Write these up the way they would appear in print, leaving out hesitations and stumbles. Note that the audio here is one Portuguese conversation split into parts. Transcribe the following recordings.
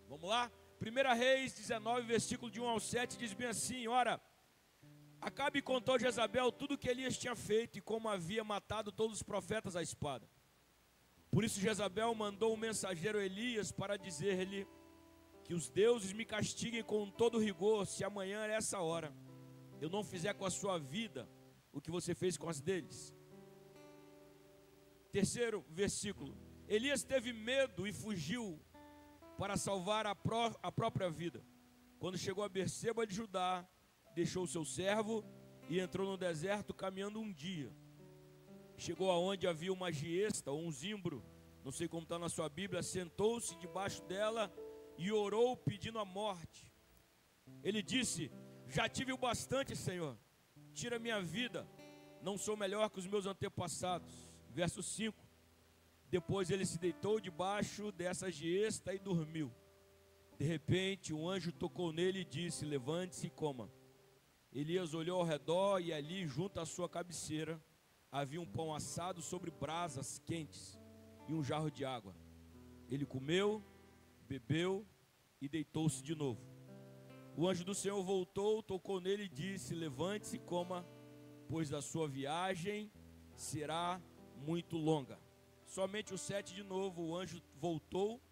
Vamos lá? 1 Reis 19, versículo de 1 ao 7, diz bem assim: ora, Acabe contou a Jezabel tudo o que Elias tinha feito e como havia matado todos os profetas à espada. Por isso Jezabel mandou um mensageiro a Elias para dizer-lhe que os deuses me castiguem com todo rigor, se amanhã é essa hora eu não fizer com a sua vida o que você fez com as deles. Terceiro versículo: Elias teve medo e fugiu para salvar a própria vida. Quando chegou a Berseba de Judá, deixou o seu servo e entrou no deserto caminhando um dia. Chegou aonde havia uma giesta ou um zimbro, não sei como está na sua Bíblia, sentou-se debaixo dela e orou pedindo a morte. Ele disse: já tive o bastante, Senhor, tira minha vida, não sou melhor que os meus antepassados. Verso 5: depois ele se deitou debaixo dessa giesta e dormiu. De repente um anjo tocou nele e disse: levante-se e coma. Elias olhou ao redor e ali, junto à sua cabeceira, havia um pão assado sobre brasas quentes e um jarro de água. Ele comeu, bebeu e deitou-se de novo. O anjo do Senhor voltou, tocou nele e disse: levante-se e coma, pois a sua viagem será muito longa. Somente o 7 de novo, o anjo voltou,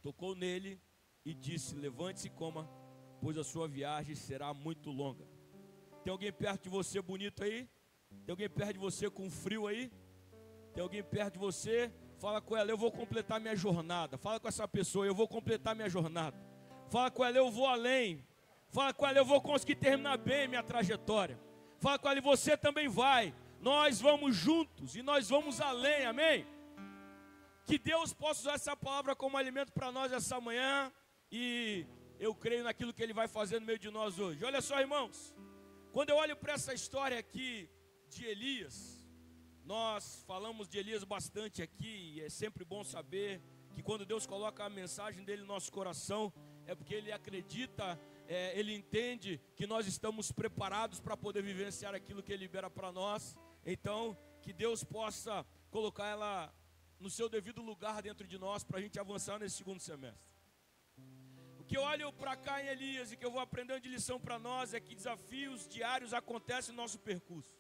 tocou nele e disse: levante-se e coma, pois a sua viagem será muito longa. Tem alguém perto de você bonito aí? Tem alguém perto de você com frio aí? Tem alguém perto de você? Fala com ela: eu vou completar minha jornada. Fala com essa pessoa: eu vou completar minha jornada. Fala com ela: eu vou além. Fala com ela: eu vou conseguir terminar bem minha trajetória. Fala com ela: e você também vai. Nós vamos juntos e nós vamos além, amém? Que Deus possa usar essa palavra como alimento para nós essa manhã. E eu creio naquilo que Ele vai fazer no meio de nós hoje. Olha só, irmãos, quando eu olho para essa história aqui de Elias, nós falamos de Elias bastante aqui, e é sempre bom saber que quando Deus coloca a mensagem dele no nosso coração, é porque Ele acredita, Ele entende que nós estamos preparados para poder vivenciar aquilo que Ele libera para nós. Então, que Deus possa colocar ela no seu devido lugar dentro de nós, para a gente avançar nesse segundo semestre. O que eu olho para cá em Elias e que eu vou aprendendo de lição para nós é que desafios diários acontecem no nosso percurso.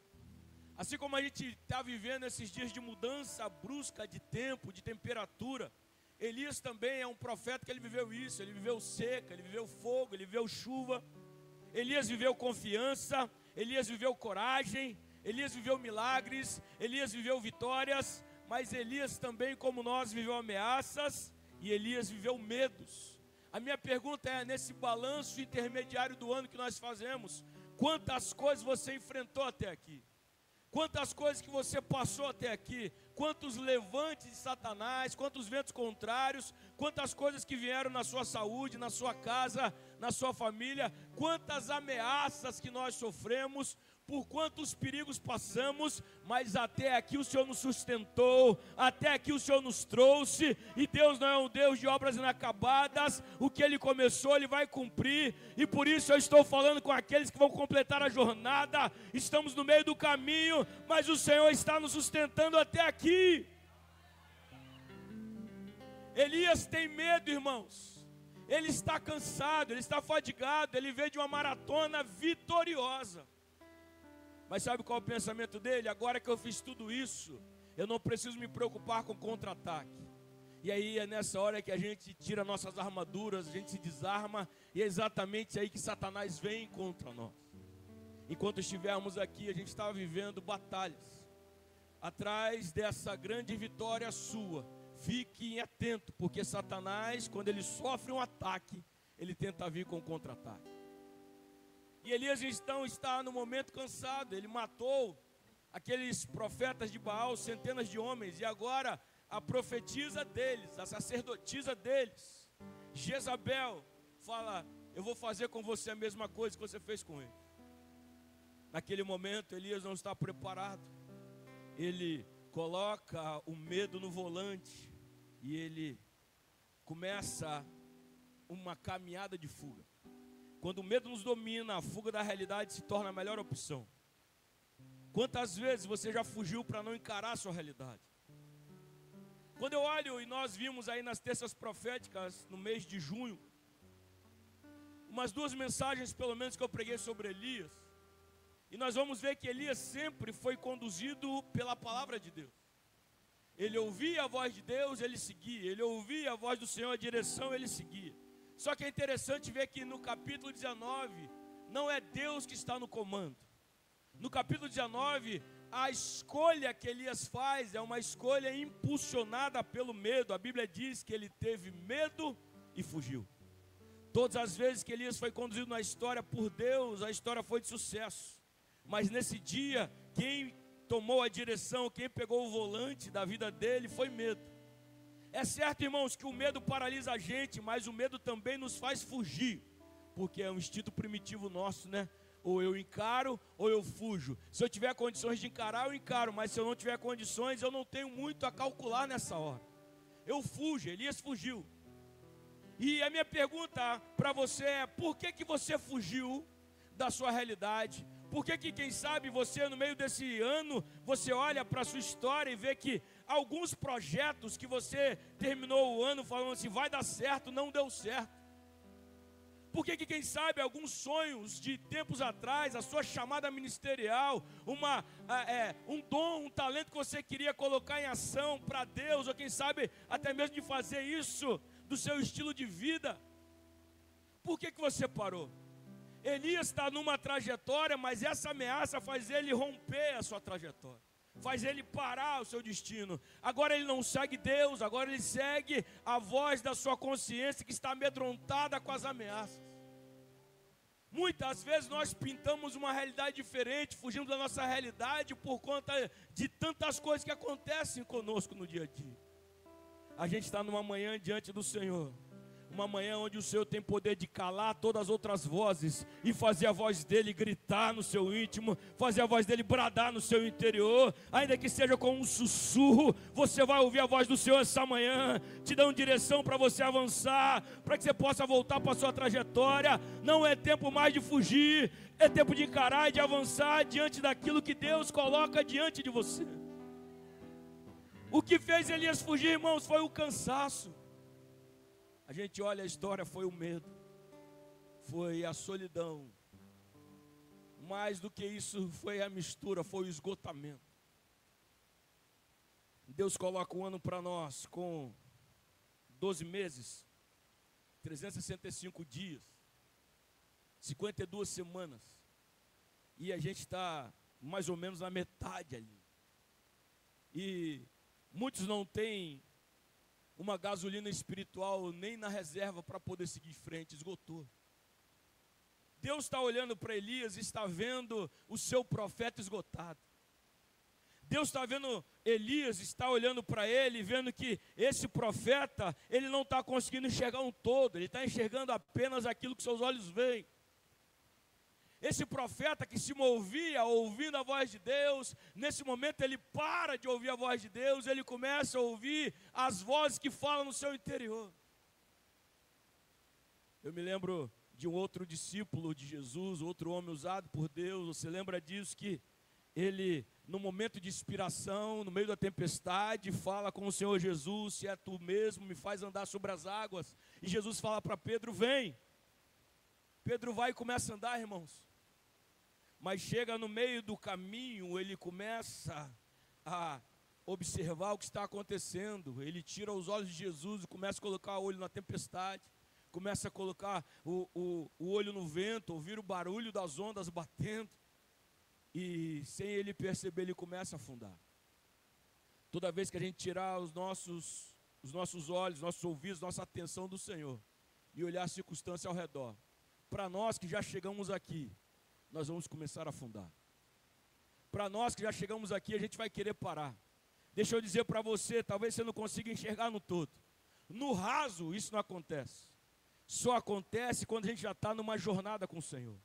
Assim como a gente está vivendo esses dias de mudança brusca de tempo, de temperatura, Elias também é um profeta que ele viveu isso. Ele viveu seca, ele viveu fogo, ele viveu chuva. Elias viveu confiança, Elias viveu coragem, Elias viveu milagres, Elias viveu vitórias. Mas Elias também, como nós, viveu ameaças e Elias viveu medos. A minha pergunta é: nesse balanço intermediário do ano que nós fazemos, quantas coisas você enfrentou até aqui? Quantas coisas que você passou até aqui? Quantos levantes de Satanás, quantos ventos contrários, quantas coisas que vieram na sua saúde, na sua casa, na sua família, quantas ameaças que nós sofremos, por quantos perigos passamos, mas até aqui o Senhor nos sustentou, até aqui o Senhor nos trouxe, e Deus não é um Deus de obras inacabadas. O que Ele começou, Ele vai cumprir, e por isso eu estou falando com aqueles que vão completar a jornada. Estamos no meio do caminho, mas o Senhor está nos sustentando até aqui. Elias tem medo, irmãos, ele está cansado, ele está fadigado, ele veio de uma maratona vitoriosa. Mas sabe qual é o pensamento dele? Agora que eu fiz tudo isso, eu não preciso me preocupar com contra-ataque. E aí é nessa hora que a gente tira nossas armaduras, a gente se desarma, e é exatamente aí que Satanás vem contra nós. Enquanto estivermos aqui, a gente estava vivendo batalhas. Atrás dessa grande vitória sua, fiquem atentos, porque Satanás, quando ele sofre um ataque, ele tenta vir com contra-ataque. E Elias então está no momento cansado. Ele matou aqueles profetas de Baal, centenas de homens, e agora a profetisa deles, a sacerdotisa deles, Jezabel, fala: eu vou fazer com você a mesma coisa que você fez com ele. Naquele momento Elias não está preparado. Ele coloca o medo no volante e ele começa uma caminhada de fuga. Quando o medo nos domina, a fuga da realidade se torna a melhor opção. Quantas vezes você já fugiu para não encarar a sua realidade? Quando eu olho, e nós vimos aí nas terças proféticas, no mês de junho, umas 2 mensagens pelo menos que eu preguei sobre Elias, e nós vamos ver que Elias sempre foi conduzido pela palavra de Deus. Ele ouvia a voz de Deus, ele seguia. Ele ouvia a voz do Senhor, a direção, ele seguia. Só que é interessante ver que no capítulo 19, não é Deus que está no comando. No capítulo 19, a escolha que Elias faz é uma escolha impulsionada pelo medo. A Bíblia diz que ele teve medo e fugiu. Todas as vezes que Elias foi conduzido na história por Deus, a história foi de sucesso. Mas nesse dia, quem tomou a direção, quem pegou o volante da vida dele foi medo. É certo, irmãos, que o medo paralisa a gente, mas o medo também nos faz fugir, porque é um instinto primitivo nosso, né? Ou eu encaro, ou eu fujo. Se eu tiver condições de encarar, eu encaro, mas se eu não tiver condições, eu não tenho muito a calcular nessa hora. Eu fujo. Elias fugiu. E a minha pergunta para você é: por que você fugiu da sua realidade? Por que quem sabe você, no meio desse ano, você olha para a sua história e vê que alguns projetos que você terminou o ano falando assim, vai dar certo, não deu certo? Por que quem sabe alguns sonhos de tempos atrás, a sua chamada ministerial, um dom, um talento que você queria colocar em ação para Deus, ou quem sabe até mesmo de fazer isso do seu estilo de vida, por que você parou? Elias está numa trajetória, mas essa ameaça faz ele romper a sua trajetória, faz ele parar o seu destino. Agora ele não segue Deus, agora ele segue a voz da sua consciência que está amedrontada com as ameaças. Muitas vezes nós pintamos uma realidade diferente, fugimos da nossa realidade por conta de tantas coisas que acontecem conosco no dia a dia. A gente está numa manhã diante do Senhor, uma manhã onde o Senhor tem poder de calar todas as outras vozes e fazer a voz dele gritar no seu íntimo, fazer a voz dele bradar no seu interior, ainda que seja com um sussurro. Você vai ouvir a voz do Senhor essa manhã, te dando direção para você avançar, para que você possa voltar para a sua trajetória. Não é tempo mais de fugir, é tempo de encarar e de avançar diante daquilo que Deus coloca diante de você. O que fez Elias fugir, irmãos, foi o cansaço. A gente olha a história, foi o medo, foi a solidão. Mais do que isso, foi a mistura, foi o esgotamento. Deus coloca um ano para nós com 12 meses, 365 dias, 52 semanas. E a gente está mais ou menos na metade ali. E muitos não têm uma gasolina espiritual nem na reserva para poder seguir em frente, esgotou. Deus está olhando para Elias e está vendo o seu profeta esgotado. Deus está vendo Elias, está olhando para ele, vendo que esse profeta, ele não está conseguindo enxergar um todo, ele está enxergando apenas aquilo que seus olhos veem. Esse profeta que se movia ouvindo a voz de Deus, nesse momento ele para de ouvir a voz de Deus, ele começa a ouvir as vozes que falam no seu interior. Eu me lembro de um outro discípulo de Jesus, outro homem usado por Deus. Você lembra disso, que ele, no momento de inspiração, no meio da tempestade, fala com o Senhor Jesus: se é tu mesmo, me faz andar sobre as águas. E Jesus fala para Pedro: vem. Pedro vai e começa a andar, irmãos. Mas chega no meio do caminho, ele começa a observar o que está acontecendo. Ele tira os olhos de Jesus e começa a colocar o olho na tempestade. Começa a colocar o olho no vento, ouvir o barulho das ondas batendo. E sem ele perceber, ele começa a afundar. Toda vez que a gente tirar os nossos olhos, nossos ouvidos, nossa atenção do Senhor e olhar a circunstância ao redor, para nós que já chegamos aqui, nós vamos começar a afundar. Para nós que já chegamos aqui, a gente vai querer parar. Deixa eu dizer para você, talvez você não consiga enxergar no todo. No raso, isso não acontece. Só acontece quando a gente já está numa jornada com o Senhor.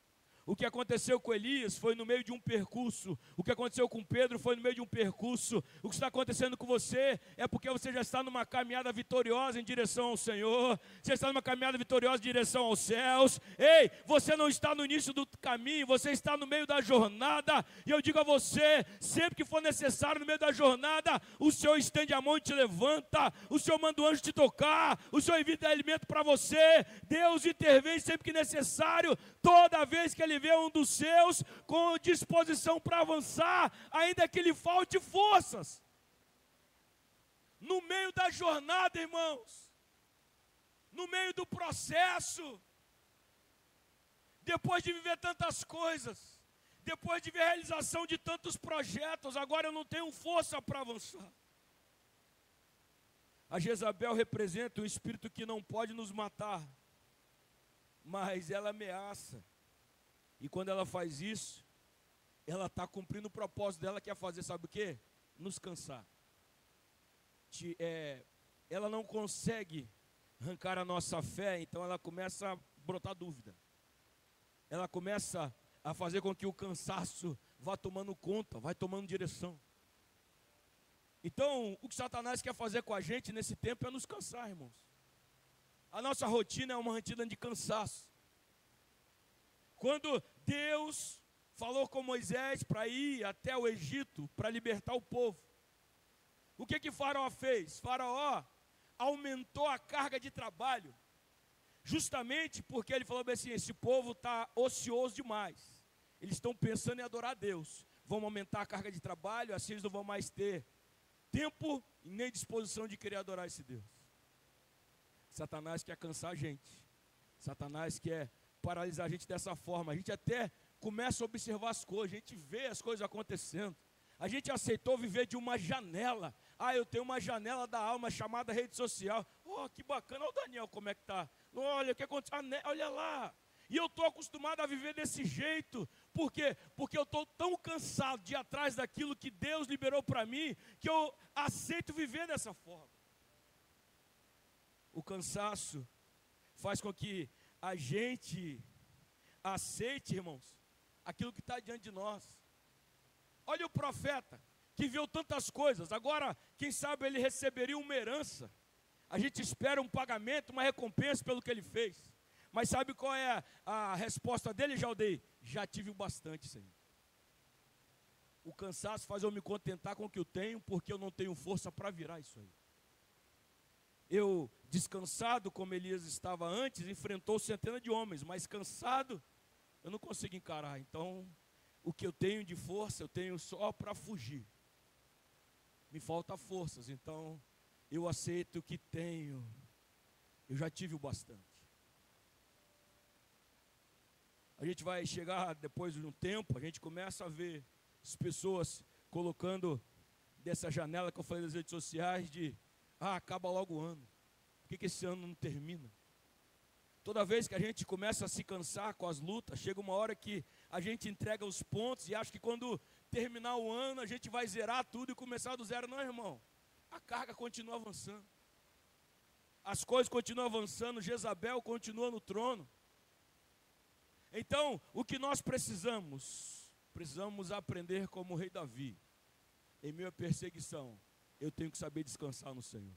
O que aconteceu com Elias foi no meio de um percurso. O que aconteceu com Pedro foi no meio de um percurso. O que está acontecendo com você é porque você já está numa caminhada vitoriosa em direção ao Senhor. Você está numa caminhada vitoriosa em direção aos céus. Ei, você não está no início do caminho, você está no meio da jornada. E eu digo a você, sempre que for necessário no meio da jornada, o Senhor estende a mão e te levanta. O Senhor manda o anjo te tocar. O Senhor envia alimento para você. Deus intervém sempre que necessário. Toda vez que Ele vê um dos seus com disposição para avançar, ainda que lhe falte forças. No meio da jornada, irmãos, no meio do processo, depois de viver tantas coisas, depois de ver a realização de tantos projetos, agora eu não tenho força para avançar. A Jezabel representa um espírito que não pode nos matar, mas ela ameaça. E quando ela faz isso, ela está cumprindo o propósito dela, que é fazer, sabe o quê? Nos cansar. Ela não consegue arrancar a nossa fé, então ela começa a brotar dúvida. Ela começa a fazer com que o cansaço vá tomando conta, vai tomando direção. Então, o que Satanás quer fazer com a gente nesse tempo é nos cansar, irmãos. A nossa rotina é uma rotina de cansaço. Quando Deus falou com Moisés para ir até o Egito, para libertar o povo, o que Faraó fez? Faraó aumentou a carga de trabalho, justamente porque ele falou assim, esse povo está ocioso demais, eles estão pensando em adorar a Deus, vamos aumentar a carga de trabalho, assim eles não vão mais ter tempo e nem disposição de querer adorar esse Deus. Satanás quer cansar a gente, Satanás quer paralisar a gente dessa forma. A gente até começa a observar as coisas, a gente vê as coisas acontecendo. A gente aceitou viver de uma janela. Eu tenho uma janela da alma chamada rede social. Que bacana, olha o Daniel como é que está. Olha o que aconteceu, olha lá. E eu estou acostumado a viver desse jeito. Por quê? Porque eu estou tão cansado de ir atrás daquilo que Deus liberou para mim, que eu aceito viver dessa forma. O cansaço faz com que a gente aceite, irmãos, aquilo que está diante de nós. Olha o profeta, que viu tantas coisas, agora, quem sabe ele receberia uma herança. A gente espera um pagamento, uma recompensa pelo que ele fez. Mas sabe qual é a resposta dele, Jaldei? Já tive o bastante, Senhor. O cansaço faz eu me contentar com o que eu tenho, porque eu não tenho força para virar isso aí. Eu, descansado como Elias estava antes, enfrentou centenas de homens, mas cansado, eu não consigo encarar. Então, o que eu tenho de força, eu tenho só para fugir. Me falta forças, então eu aceito o que tenho. Eu já tive o bastante. A gente vai chegar, depois de um tempo, a gente começa a ver as pessoas colocando dessa janela que eu falei das redes sociais de acaba logo o ano. Por que esse ano não termina? Toda vez que a gente começa a se cansar com as lutas, chega uma hora que a gente entrega os pontos e acha que quando terminar o ano a gente vai zerar tudo e começar do zero. Não, irmão. A carga continua avançando. As coisas continuam avançando, Jezabel continua no trono. Então, o que nós precisamos? Precisamos aprender como o rei Davi. Em meio à perseguição, eu tenho que saber descansar no Senhor.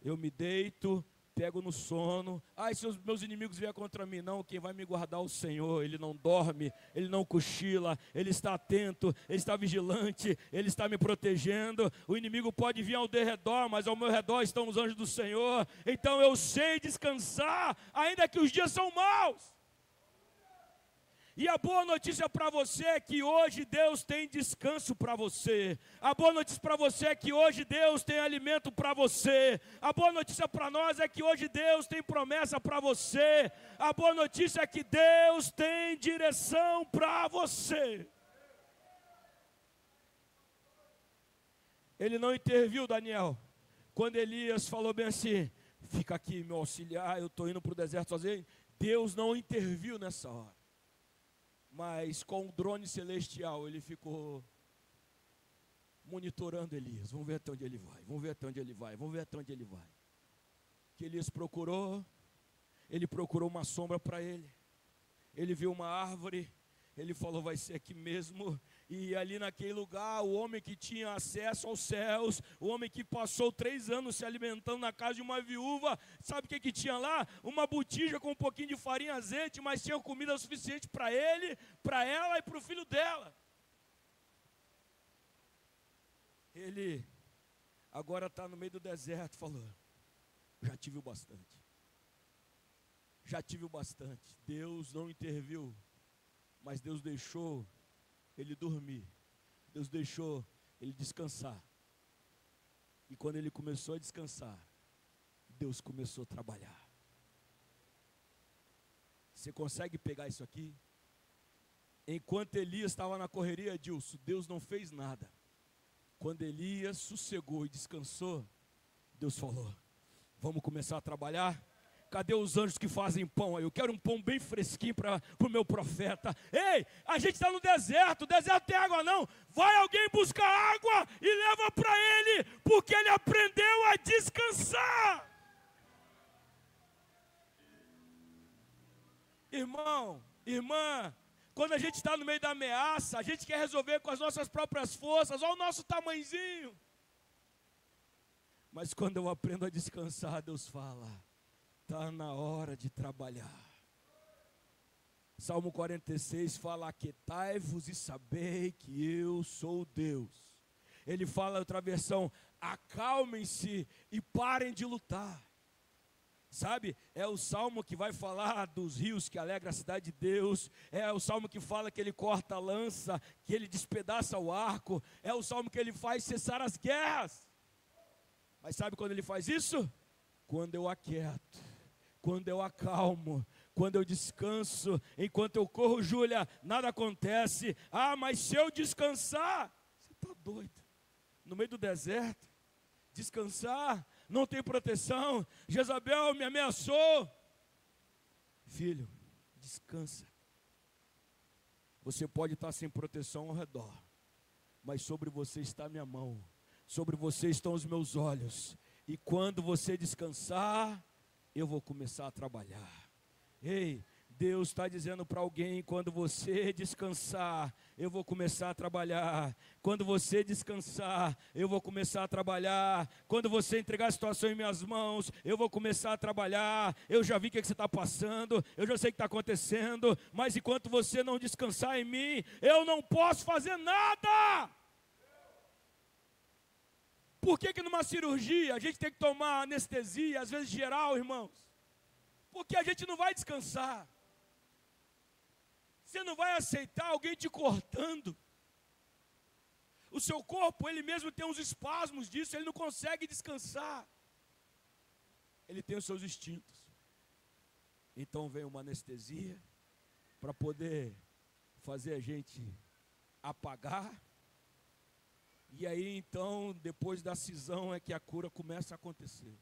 Eu me deito, pego no sono. Se os meus inimigos vierem contra mim, não, quem vai me guardar é o Senhor. Ele não dorme, Ele não cochila, Ele está atento, Ele está vigilante, Ele está me protegendo. O inimigo pode vir ao derredor, mas ao meu redor estão os anjos do Senhor. Então eu sei descansar, ainda que os dias são maus. E a boa notícia para você é que hoje Deus tem descanso para você. A boa notícia para você é que hoje Deus tem alimento para você. A boa notícia para nós é que hoje Deus tem promessa para você. A boa notícia é que Deus tem direção para você. Ele não interviu, Daniel, quando Elias falou bem assim, fica aqui meu auxiliar, eu estou indo para o deserto sozinho. Deus não interviu nessa hora. Mas com o drone celestial ele ficou monitorando Elias. Vamos ver até onde ele vai, vamos ver até onde ele vai, vamos ver até onde ele vai. Que Elias procurou, ele procurou uma sombra para ele. ele viu uma árvore, ele falou, vai ser aqui mesmo. E ali naquele lugar, o homem que tinha acesso aos céus, o homem que passou 3 anos se alimentando na casa de uma viúva, sabe o que tinha lá? Uma botija com um pouquinho de farinha e azeite, mas tinha comida suficiente para ele, para ela e para o filho dela. Ele agora está no meio do deserto, falou, já tive o bastante. Já tive o bastante. Deus não interviu, mas Deus deixou ele dormir. Deus deixou ele descansar. E quando ele começou a descansar, Deus começou a trabalhar. Você consegue pegar isso aqui? Enquanto Elias estava na correria, Edilson, Deus não fez nada. Quando Elias sossegou e descansou, Deus falou, vamos começar a trabalhar? Cadê os anjos que fazem pão aí? Eu quero um pão bem fresquinho para o meu profeta. Ei, a gente está no deserto, o deserto tem água não. Vai alguém buscar água e leva para ele, porque ele aprendeu a descansar. Irmão, irmã, quando a gente está no meio da ameaça, a gente quer resolver com as nossas próprias forças, olha o nosso tamanhozinho. Mas quando eu aprendo a descansar, Deus fala, está na hora de trabalhar. Salmo 46 fala, aquietai-vos e sabei que eu sou Deus. Ele fala, outra versão, acalmem-se e parem de lutar. Sabe, é o salmo que vai falar dos rios que alegra a cidade de Deus. É o salmo que fala que ele corta a lança, que ele despedaça o arco. É o salmo que ele faz cessar as guerras. Mas sabe quando ele faz isso? Quando eu aquieto, quando eu acalmo, quando eu descanso. Enquanto eu corro, Júlia, nada acontece. Ah, mas se eu descansar, você está doido? No meio do deserto, descansar, não tem proteção. Jezabel me ameaçou. Filho, descansa. Você pode estar sem proteção ao redor, mas sobre você está a minha mão, sobre você estão os meus olhos. E quando você descansar, eu vou começar a trabalhar. Ei, Deus está dizendo para alguém, quando você descansar, eu vou começar a trabalhar. Quando você descansar, eu vou começar a trabalhar. Quando você entregar a situação em minhas mãos, eu vou começar a trabalhar. Eu já vi o que você está passando, eu já sei o que está acontecendo, mas enquanto você não descansar em mim, eu não posso fazer nada. Por que numa cirurgia a gente tem que tomar anestesia, às vezes geral, irmãos? Porque a gente não vai descansar. Você não vai aceitar alguém te cortando. O seu corpo, ele mesmo tem uns espasmos disso, ele não consegue descansar. Ele tem os seus instintos. Então vem uma anestesia para poder fazer a gente apagar. E aí então, depois da cisão, é que a cura começa a acontecer.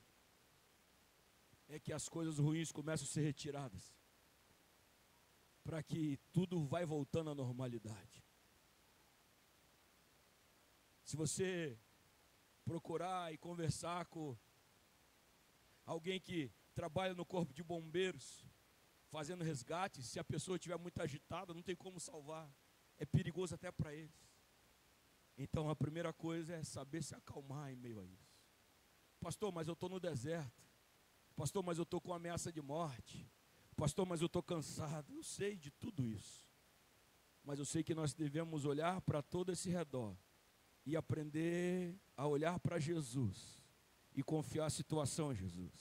É que as coisas ruins começam a ser retiradas, para que tudo vai voltando à normalidade. Se você procurar e conversar com alguém que trabalha no corpo de bombeiros, fazendo resgate, se a pessoa estiver muito agitada, não tem como salvar, é perigoso até para eles. Então a primeira coisa é saber se acalmar em meio a isso. Pastor, mas eu estou no deserto. Pastor, mas eu estou com ameaça de morte. Pastor, mas eu estou cansado. Eu sei de tudo isso. Mas eu sei que nós devemos olhar para todo esse redor e aprender a olhar para Jesus e confiar a situação em Jesus.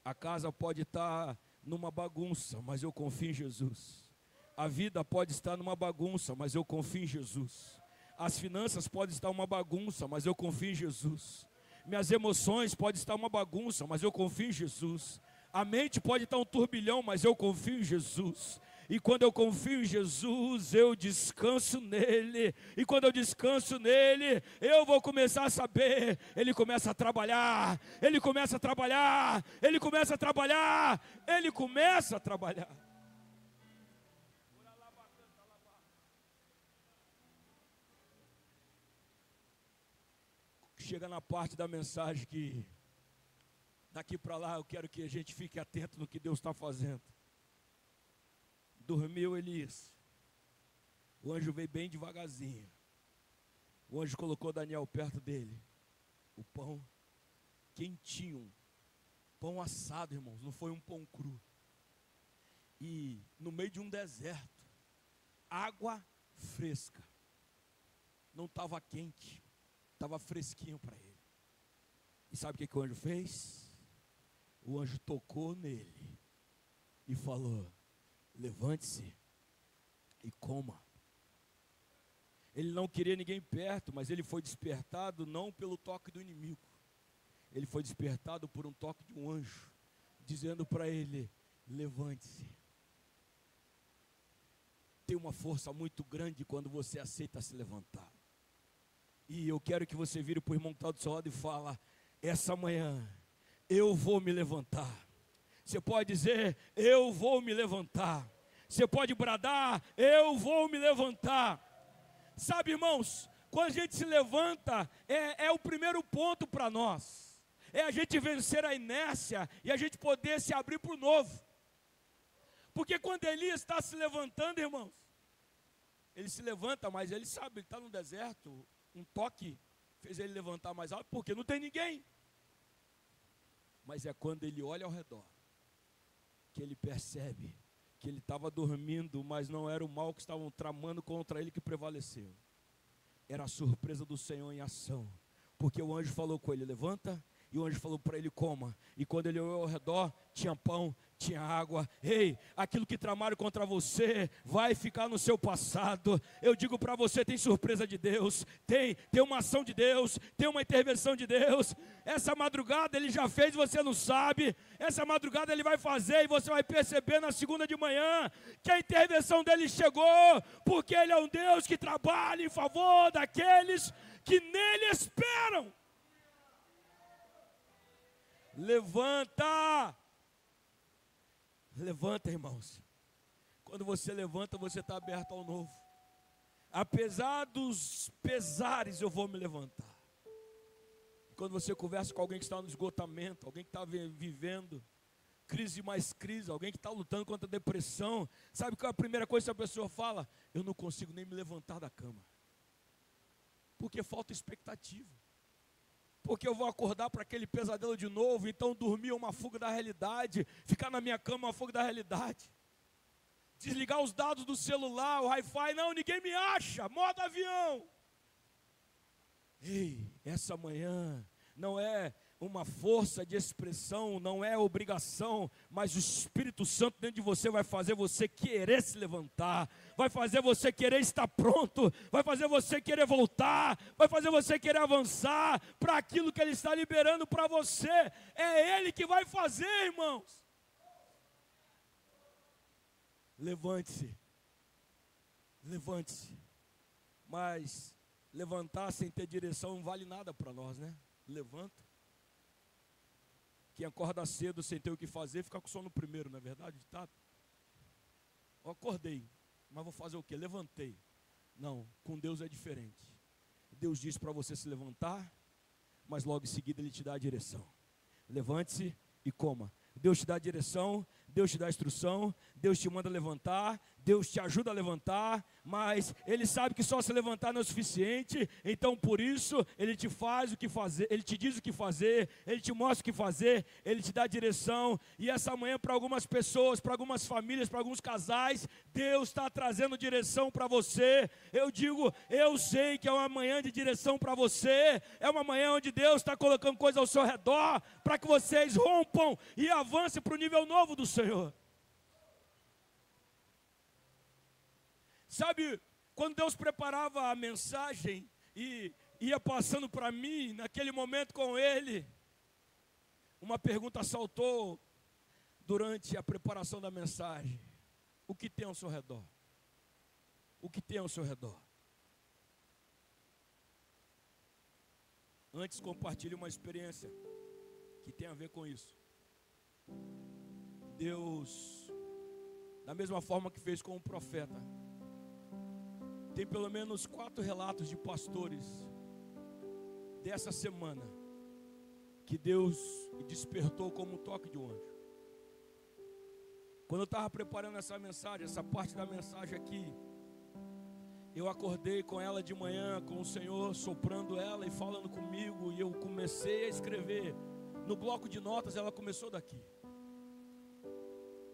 A casa pode estar numa bagunça, mas eu confio em Jesus. A vida pode estar numa bagunça, mas eu confio em Jesus. As finanças podem estar uma bagunça, mas eu confio em Jesus. Minhas emoções podem estar uma bagunça, mas eu confio em Jesus. A mente pode estar um turbilhão, mas eu confio em Jesus. E quando eu confio em Jesus, eu descanso nele. E quando eu descanso nele, eu vou começar a saber. Ele começa a trabalhar, ele começa a trabalhar, ele começa a trabalhar, ele começa a trabalhar. Chega na parte da mensagem que daqui para lá eu quero que a gente fique atento no que Deus está fazendo. dormiu Elias. O anjo veio bem devagarzinho. O anjo colocou Daniel perto dele. O pão quentinho, pão assado, irmãos, não foi um pão cru. E no meio de um deserto, água fresca. Não estava quente, estava fresquinho para ele. E sabe o que o anjo fez? O anjo tocou nele e falou: levante-se e coma. Ele não queria ninguém perto, mas ele foi despertado não pelo toque do inimigo. Ele foi despertado por um toque de um anjo, dizendo para ele: levante-se. Tem uma força muito grande quando você aceita se levantar. E eu quero que você vire para o irmão que está do seu lado e fala: essa manhã eu vou me levantar. Você pode dizer: eu vou me levantar. Você pode bradar: eu vou me levantar. Sabe, irmãos, quando a gente se levanta, é o primeiro ponto para nós. É a gente vencer a inércia e a gente poder se abrir para o novo. Porque quando Elias está se levantando, irmãos, ele se levanta, mas ele sabe, ele está no deserto, um toque fez ele levantar mais alto, porque não tem ninguém. Mas é quando ele olha ao redor, que ele percebe que ele estava dormindo, mas não era o mal que estavam tramando contra ele que prevaleceu. Era a surpresa do Senhor em ação. Porque o anjo falou com ele: levanta. E o anjo falou para ele: coma. E quando ele olhou ao redor, tinha pão, tinha água. Ei, aquilo que tramaram contra você vai ficar no seu passado. Eu digo para você: tem surpresa de Deus, tem uma ação de Deus, tem uma intervenção de Deus. Essa madrugada ele já fez e você não sabe. Essa madrugada ele vai fazer e você vai perceber na segunda de manhã que a intervenção dele chegou, porque ele é um Deus que trabalha em favor daqueles que nele esperam. Levanta! Levanta, irmãos. Quando você levanta, você está aberto ao novo. Apesar dos pesares, eu vou me levantar. Quando você conversa com alguém que está no esgotamento, alguém que está vivendo crise mais crise, alguém que está lutando contra a depressão, sabe qual é a primeira coisa que a pessoa fala? Eu não consigo nem me levantar da cama. Porque falta expectativa. Porque eu vou acordar para aquele pesadelo de novo. Então dormir é uma fuga da realidade. Ficar na minha cama é uma fuga da realidade. Desligar os dados do celular, o Wi-Fi, não, ninguém me acha, modo avião. Ei, essa manhã não é uma força de expressão, não é obrigação, mas o Espírito Santo dentro de você vai fazer você querer se levantar, vai fazer você querer estar pronto, vai fazer você querer voltar, vai fazer você querer avançar para aquilo que Ele está liberando para você. É Ele que vai fazer, irmãos. Levante-se, levante-se. Mas levantar sem ter direção não vale nada para nós, né? Levanta. Quem acorda cedo sem ter o que fazer, fica com sono primeiro, não é verdade? Ditado? Eu acordei, mas vou fazer o quê? Levantei. Não, com Deus é diferente. Deus diz para você se levantar, mas logo em seguida Ele te dá a direção. Levante-se e coma. Deus te dá a direção, Deus te dá a instrução, Deus te manda levantar, Deus te ajuda a levantar, mas Ele sabe que só se levantar não é o suficiente, então por isso Ele te faz o que fazer, Ele te diz o que fazer, Ele te mostra o que fazer, Ele te dá a direção. E essa manhã para algumas pessoas, para algumas famílias, para alguns casais, Deus está trazendo direção para você. Eu digo, eu sei que é uma manhã de direção para você, é uma manhã onde Deus está colocando coisas ao seu redor, para que vocês rompam e avancem para o nível novo do Senhor. Sabe, quando Deus preparava a mensagem e ia passando para mim, naquele momento com Ele, uma pergunta saltou durante a preparação da mensagem: o que tem ao seu redor? O que tem ao seu redor? Antes, compartilhe uma experiência que tem a ver com isso. Deus, da mesma forma que fez com o profeta, tem pelo menos 4 relatos de pastores dessa semana que Deus despertou como um toque de um anjo. Quando eu estava preparando essa mensagem, essa parte da mensagem aqui, eu acordei com ela de manhã, com o Senhor soprando ela e falando comigo, e eu comecei a escrever. No bloco de notas ela começou daqui.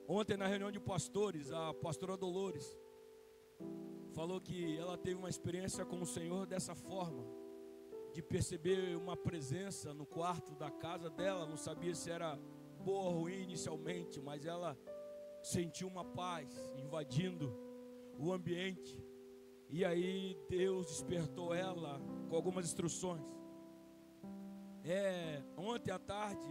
Ontem na reunião de pastores, a pastora Dolores falou que ela teve uma experiência com o Senhor dessa forma, de perceber uma presença no quarto da casa dela. Não sabia se era boa ou ruim inicialmente, mas ela sentiu uma paz invadindo o ambiente. E aí Deus despertou ela com algumas instruções. Ontem à tarde,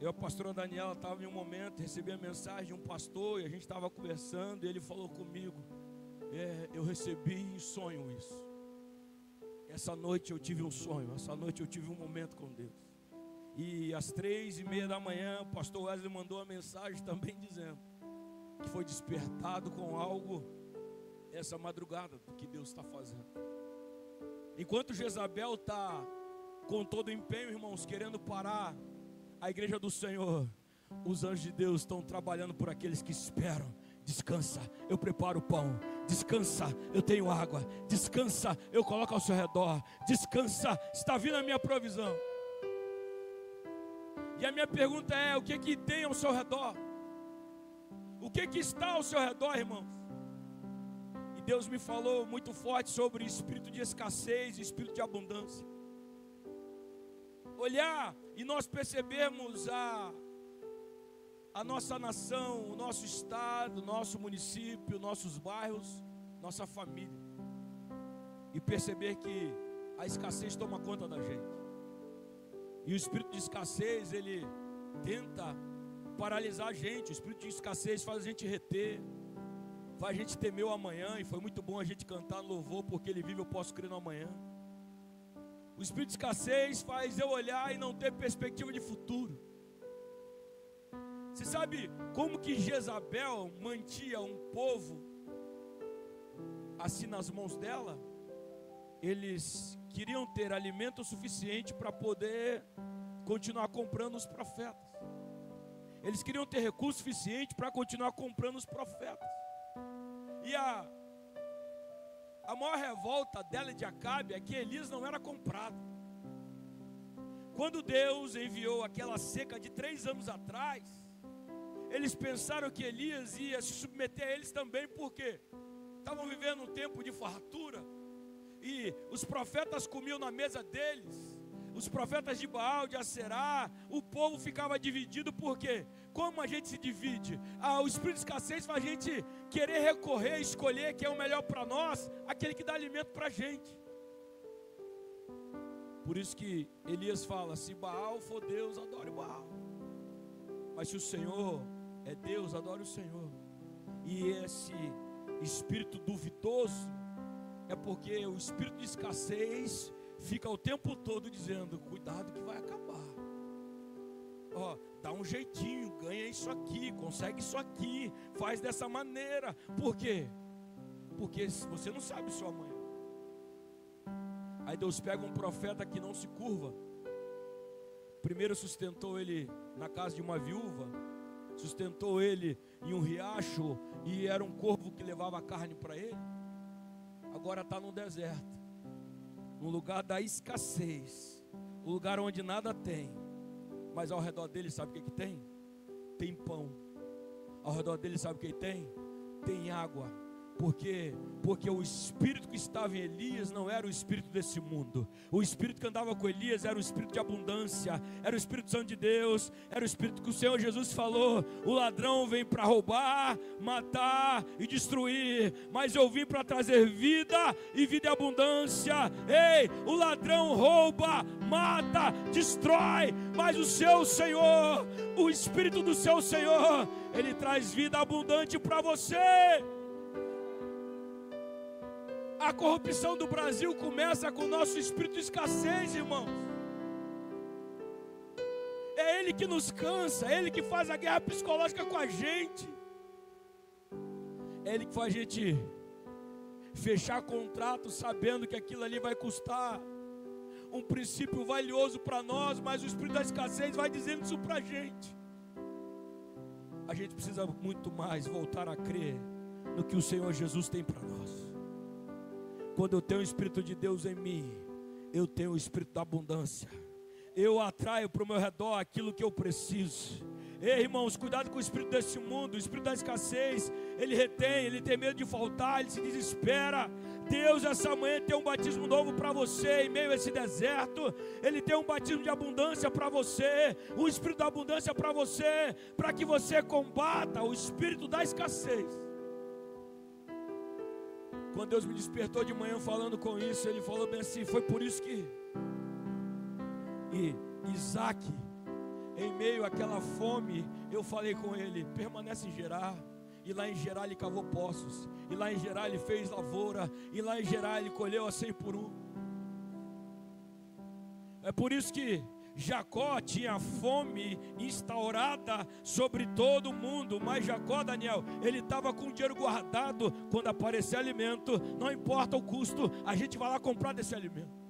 eu e a pastora Daniela estava em um momento, recebi a mensagem de um pastor, e a gente estava conversando, e ele falou comigo, eu recebi em sonho isso. Essa noite eu tive um sonho, essa noite eu tive um momento com Deus. E às 3:30 da manhã, o pastor Wesley mandou uma mensagem também dizendo que foi despertado com algo essa madrugada do que Deus está fazendo. Enquanto Jezabel está com todo o empenho, irmãos, querendo parar a igreja do Senhor, os anjos de Deus estão trabalhando por aqueles que esperam. Descansa, eu preparo o pão. Descansa, eu tenho água. Descansa, eu coloco ao seu redor. Descansa, está vindo a minha provisão. E a minha pergunta é: o que tem ao seu redor? O que está ao seu redor, irmãos? E Deus me falou muito forte sobre espírito de escassez e espírito de abundância. Olhar e nós percebermos a nossa nação, o nosso estado, o nosso município, nossos bairros, nossa família, e perceber que a escassez toma conta da gente. E o espírito de escassez, ele tenta paralisar a gente. O espírito de escassez faz a gente reter, faz a gente temer o amanhã. E foi muito bom a gente cantar no louvor, porque ele vive, eu posso crer no amanhã. O espírito de escassez faz eu olhar e não ter perspectiva de futuro. Você sabe como que Jezabel mantinha um povo assim nas mãos dela? Eles queriam ter alimento suficiente para poder continuar comprando os profetas. Eles queriam ter recurso suficiente para continuar comprando os profetas. E a maior revolta dela e de Acabe é que Elias não era comprado. Quando Deus enviou aquela seca de 3 anos atrás, eles pensaram que Elias ia se submeter a eles também, porque estavam vivendo um tempo de fartura, e os profetas comiam na mesa deles, os profetas de Baal, de Aserá. O povo ficava dividido, porque como a gente se divide? O espírito de escassez faz a gente querer recorrer, escolher quem é o melhor para nós, aquele que dá alimento para a gente. Por isso que Elias fala: se Baal for Deus, adore Baal, mas se o Senhor é Deus, adore o Senhor. E esse espírito duvidoso é porque o espírito de escassez fica o tempo todo dizendo: cuidado que vai acabar. Dá um jeitinho, ganha isso aqui, consegue isso aqui, faz dessa maneira. Por quê? Porque você não sabe o seu amanhã. Aí Deus pega um profeta que não se curva. Primeiro sustentou ele na casa de uma viúva, sustentou ele em um riacho, e era um corvo que levava carne para ele. Agora está no deserto, no lugar da escassez, um lugar onde nada tem, mas ao redor dele sabe o que tem? Tem pão. Ao redor dele sabe o que tem? Tem água. Por quê? Porque o espírito que estava em Elias não era o espírito desse mundo. O espírito que andava com Elias era o espírito de abundância, era o Espírito Santo de Deus, era o espírito que o Senhor Jesus falou: o ladrão vem para roubar, matar e destruir, mas eu vim para trazer vida e vida em abundância. Ei, o ladrão rouba, mata, destrói, mas o seu Senhor, o Espírito do seu Senhor, ele traz vida abundante para você. A corrupção do Brasil começa com o nosso espírito de escassez, irmãos. É ele que nos cansa, é ele que faz a guerra psicológica com a gente. É ele que faz a gente fechar contrato sabendo que aquilo ali vai custar um princípio valioso para nós, mas o espírito da escassez vai dizendo isso para a gente. a gente precisa muito mais voltar a crer no que o Senhor Jesus tem para nós. Quando eu tenho o Espírito de Deus em mim, eu tenho o Espírito da abundância. Eu atraio para o meu redor aquilo que eu preciso. Ei, irmãos, cuidado com o espírito desse mundo, o espírito da escassez. Ele retém, ele tem medo de faltar, ele se desespera. Deus essa manhã tem um batismo novo para você em meio a esse deserto. Ele tem um batismo de abundância para você, um espírito da abundância para você, para que você combata o espírito da escassez. Quando Deus me despertou de manhã falando com isso, Ele falou bem assim, foi por isso que Isaac, em meio àquela fome, eu falei com ele, permanece em Gerar. E lá em Gerar ele cavou poços, e lá em Gerar ele fez lavoura, e lá em Gerar ele colheu a 100 por 1. É por isso que Jacó tinha fome instaurada sobre todo mundo. Mas Jacó, Daniel, ele estava com o dinheiro guardado. Quando aparecer alimento, não importa o custo, a gente vai lá comprar desse alimento.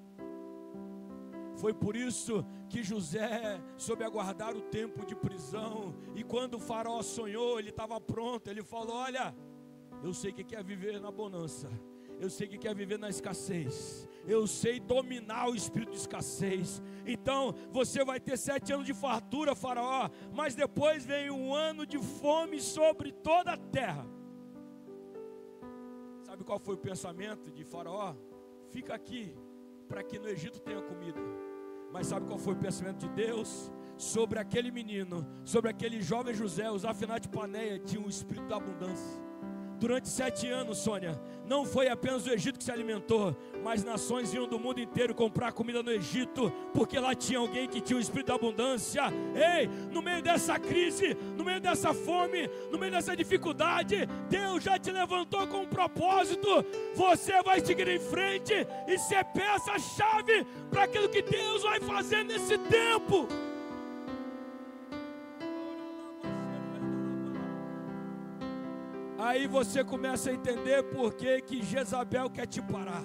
Foi por isso que José soube aguardar o tempo de prisão. E quando o faraó sonhou, ele estava pronto. Ele falou, olha, eu sei o que é viver na bonança, eu sei o que é viver na escassez, eu sei dominar o espírito de escassez. Então você vai ter 7 anos de fartura, faraó, mas depois vem um ano de fome sobre toda a terra. Sabe qual foi o pensamento de faraó? Fica aqui, para que no Egito tenha comida. Mas sabe qual foi o pensamento de Deus? Sobre aquele menino, sobre aquele jovem José, os Afinat Paneia, tinha um espírito da abundância. Durante 7 anos, Sônia, não foi apenas o Egito que se alimentou, mas nações vinham do mundo inteiro comprar comida no Egito, porque lá tinha alguém que tinha o espírito da abundância. Ei, no meio dessa crise, no meio dessa fome, no meio dessa dificuldade, Deus já te levantou com um propósito. Você vai seguir em frente e ser peça-chave para aquilo que Deus vai fazer nesse tempo. Aí você começa a entender por que Jezabel quer te parar.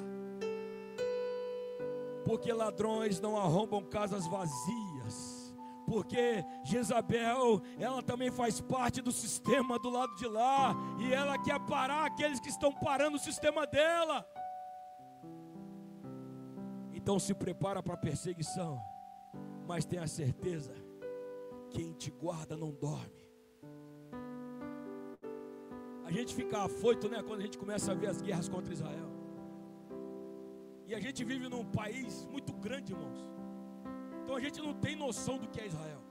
Porque ladrões não arrombam casas vazias. Porque Jezabel, ela também faz parte do sistema do lado de lá. E ela quer parar aqueles que estão parando o sistema dela. Então se prepara para a perseguição. Mas tenha certeza, quem te guarda não dorme. A gente fica afoito, né, quando a gente começa a ver as guerras contra Israel. E a gente vive num país muito grande, irmãos. Então a gente não tem noção do que é Israel.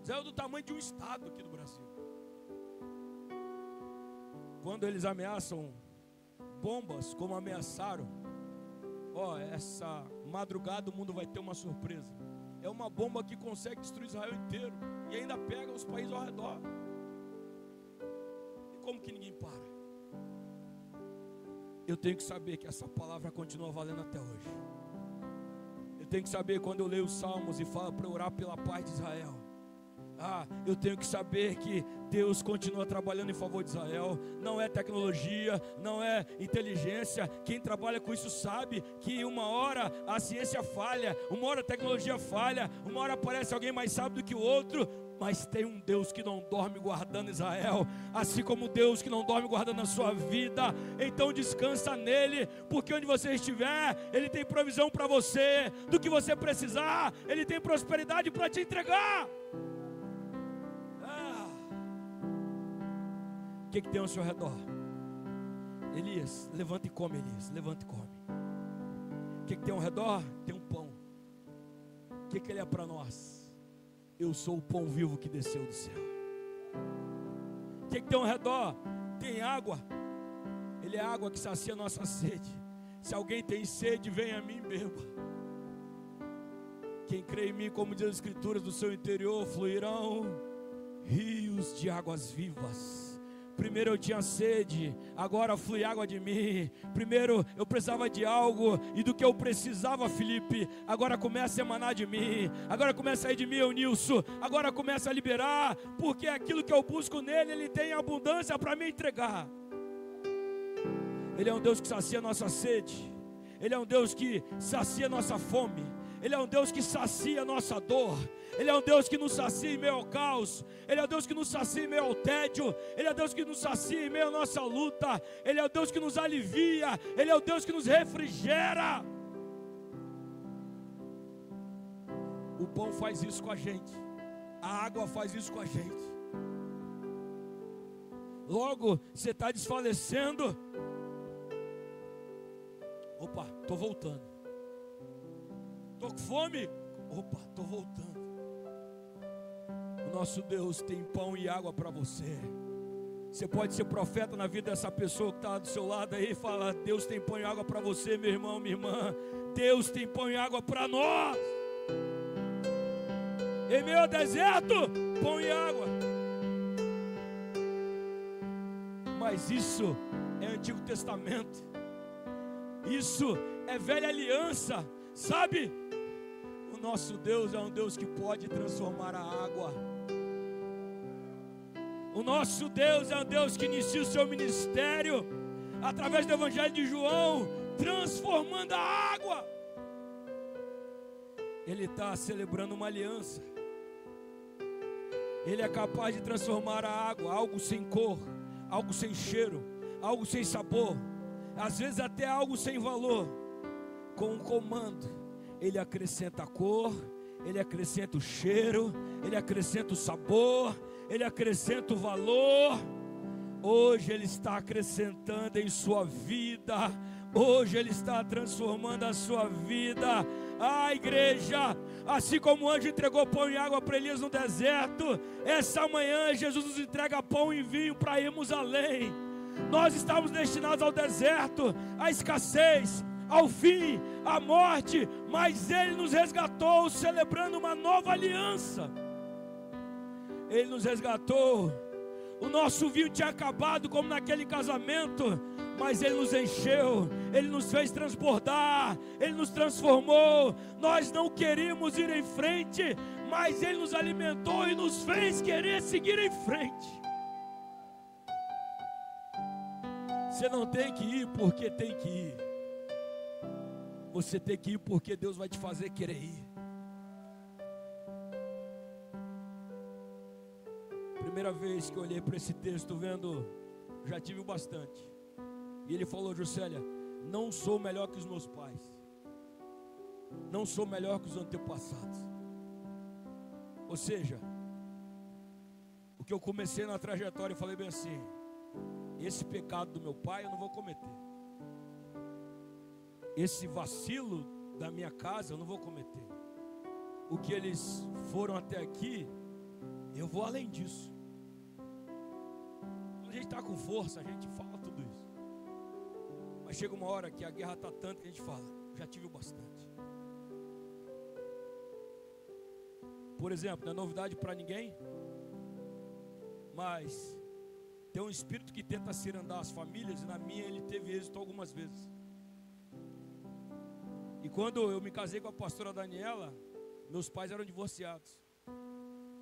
Israel é do tamanho de um estado aqui do Brasil. Quando eles ameaçam bombas, como ameaçaram, essa madrugada o mundo vai ter uma surpresa. É uma bomba que consegue destruir Israel inteiro e ainda pega os países ao redor. Como que ninguém para? Eu tenho que saber que essa palavra continua valendo até hoje. Eu tenho que saber quando eu leio os Salmos e fala para orar pela paz de Israel. Eu tenho que saber que Deus continua trabalhando em favor de Israel. Não é tecnologia, não é inteligência. Quem trabalha com isso sabe que uma hora a ciência falha, uma hora a tecnologia falha, uma hora aparece alguém mais sábio do que o outro. Mas tem um Deus que não dorme guardando Israel, assim como Deus que não dorme guardando a sua vida. Então descansa nele, porque onde você estiver, Ele tem provisão para você. Do que você precisar, Ele tem prosperidade para te entregar. O que tem ao seu redor? Elias, levanta e come, Elias, levanta e come. O que tem ao redor? Tem um pão. O que ele é para nós? Eu sou o pão vivo que desceu do céu. O que tem ao redor? Tem água. Ele é a água que sacia a nossa sede. Se alguém tem sede, venha a mim e beba. Quem crê em mim, como diz as escrituras, do seu interior fluirão rios de águas vivas. Primeiro eu tinha sede, agora flui água de mim. Primeiro eu precisava de algo, e do que eu precisava, Felipe, agora começa a emanar de mim. Agora começa a ir de mim, Eunilson. Agora começa a liberar, porque aquilo que eu busco nele, Ele tem abundância para me entregar. Ele é um Deus que sacia a nossa sede. Ele é um Deus que sacia a nossa fome. Ele é um Deus que sacia a nossa dor. Ele é um Deus que nos sacia em meio ao caos. Ele é um Deus que nos sacia em meio ao tédio. Ele é um Deus que nos sacia em meio à nossa luta. Ele é o Deus que nos alivia. Ele é o Deus que nos refrigera. O pão faz isso com a gente. A água faz isso com a gente. Logo, você está desfalecendo. Opa, estou voltando. Estou com fome? Opa, estou voltando. O nosso Deus tem pão e água para você. Você pode ser profeta na vida dessa pessoa que está do seu lado aí e fala: Deus tem pão e água para você, meu irmão, minha irmã. Deus tem pão e água para nós. Em meio ao deserto, pão e água. Mas isso é Antigo Testamento. Isso é velha aliança. Sabe? O nosso Deus é um Deus que pode transformar a água. O nosso Deus é um Deus que inicia o seu ministério através do Evangelho de João, transformando a água. Ele está celebrando uma aliança. Ele é capaz de transformar a água, algo sem cor, algo sem cheiro, algo sem sabor, às vezes até algo sem valor. Com um comando, Ele acrescenta a cor, Ele acrescenta o cheiro, Ele acrescenta o sabor, Ele acrescenta o valor. Hoje Ele está acrescentando em sua vida. Hoje Ele está transformando a sua vida. Ah, igreja, assim como o anjo entregou pão e água para Elias no deserto, essa manhã Jesus nos entrega pão e vinho para irmos além. Nós estamos destinados ao deserto, à escassez, ao fim, à morte, mas Ele nos resgatou, celebrando uma nova aliança. Ele nos resgatou. O nosso vinho tinha acabado, como naquele casamento, mas Ele nos encheu, Ele nos fez transbordar, Ele nos transformou. Nós não queríamos ir em frente, mas Ele nos alimentou e nos fez querer seguir em frente. Você não tem que ir porque tem que ir. Você tem que ir porque Deus vai te fazer querer ir. Primeira vez que eu olhei para esse texto, vendo, já tive bastante. E ele falou: Juscelia, não sou melhor que os meus pais, não sou melhor que os antepassados. Ou seja, o que eu comecei na trajetória, eu falei bem assim: esse pecado do meu pai eu não vou cometer, esse vacilo da minha casa eu não vou cometer, o que eles foram até aqui, eu vou além disso. Quando a gente está com força, a gente fala tudo isso. Mas chega uma hora que a guerra está tanto que a gente fala: já tive o bastante. Por exemplo, não é novidade para ninguém, mas tem um espírito que tenta cirandar as famílias, e na minha ele teve êxito algumas vezes. E quando eu me casei com a pastora Daniela, meus pais eram divorciados,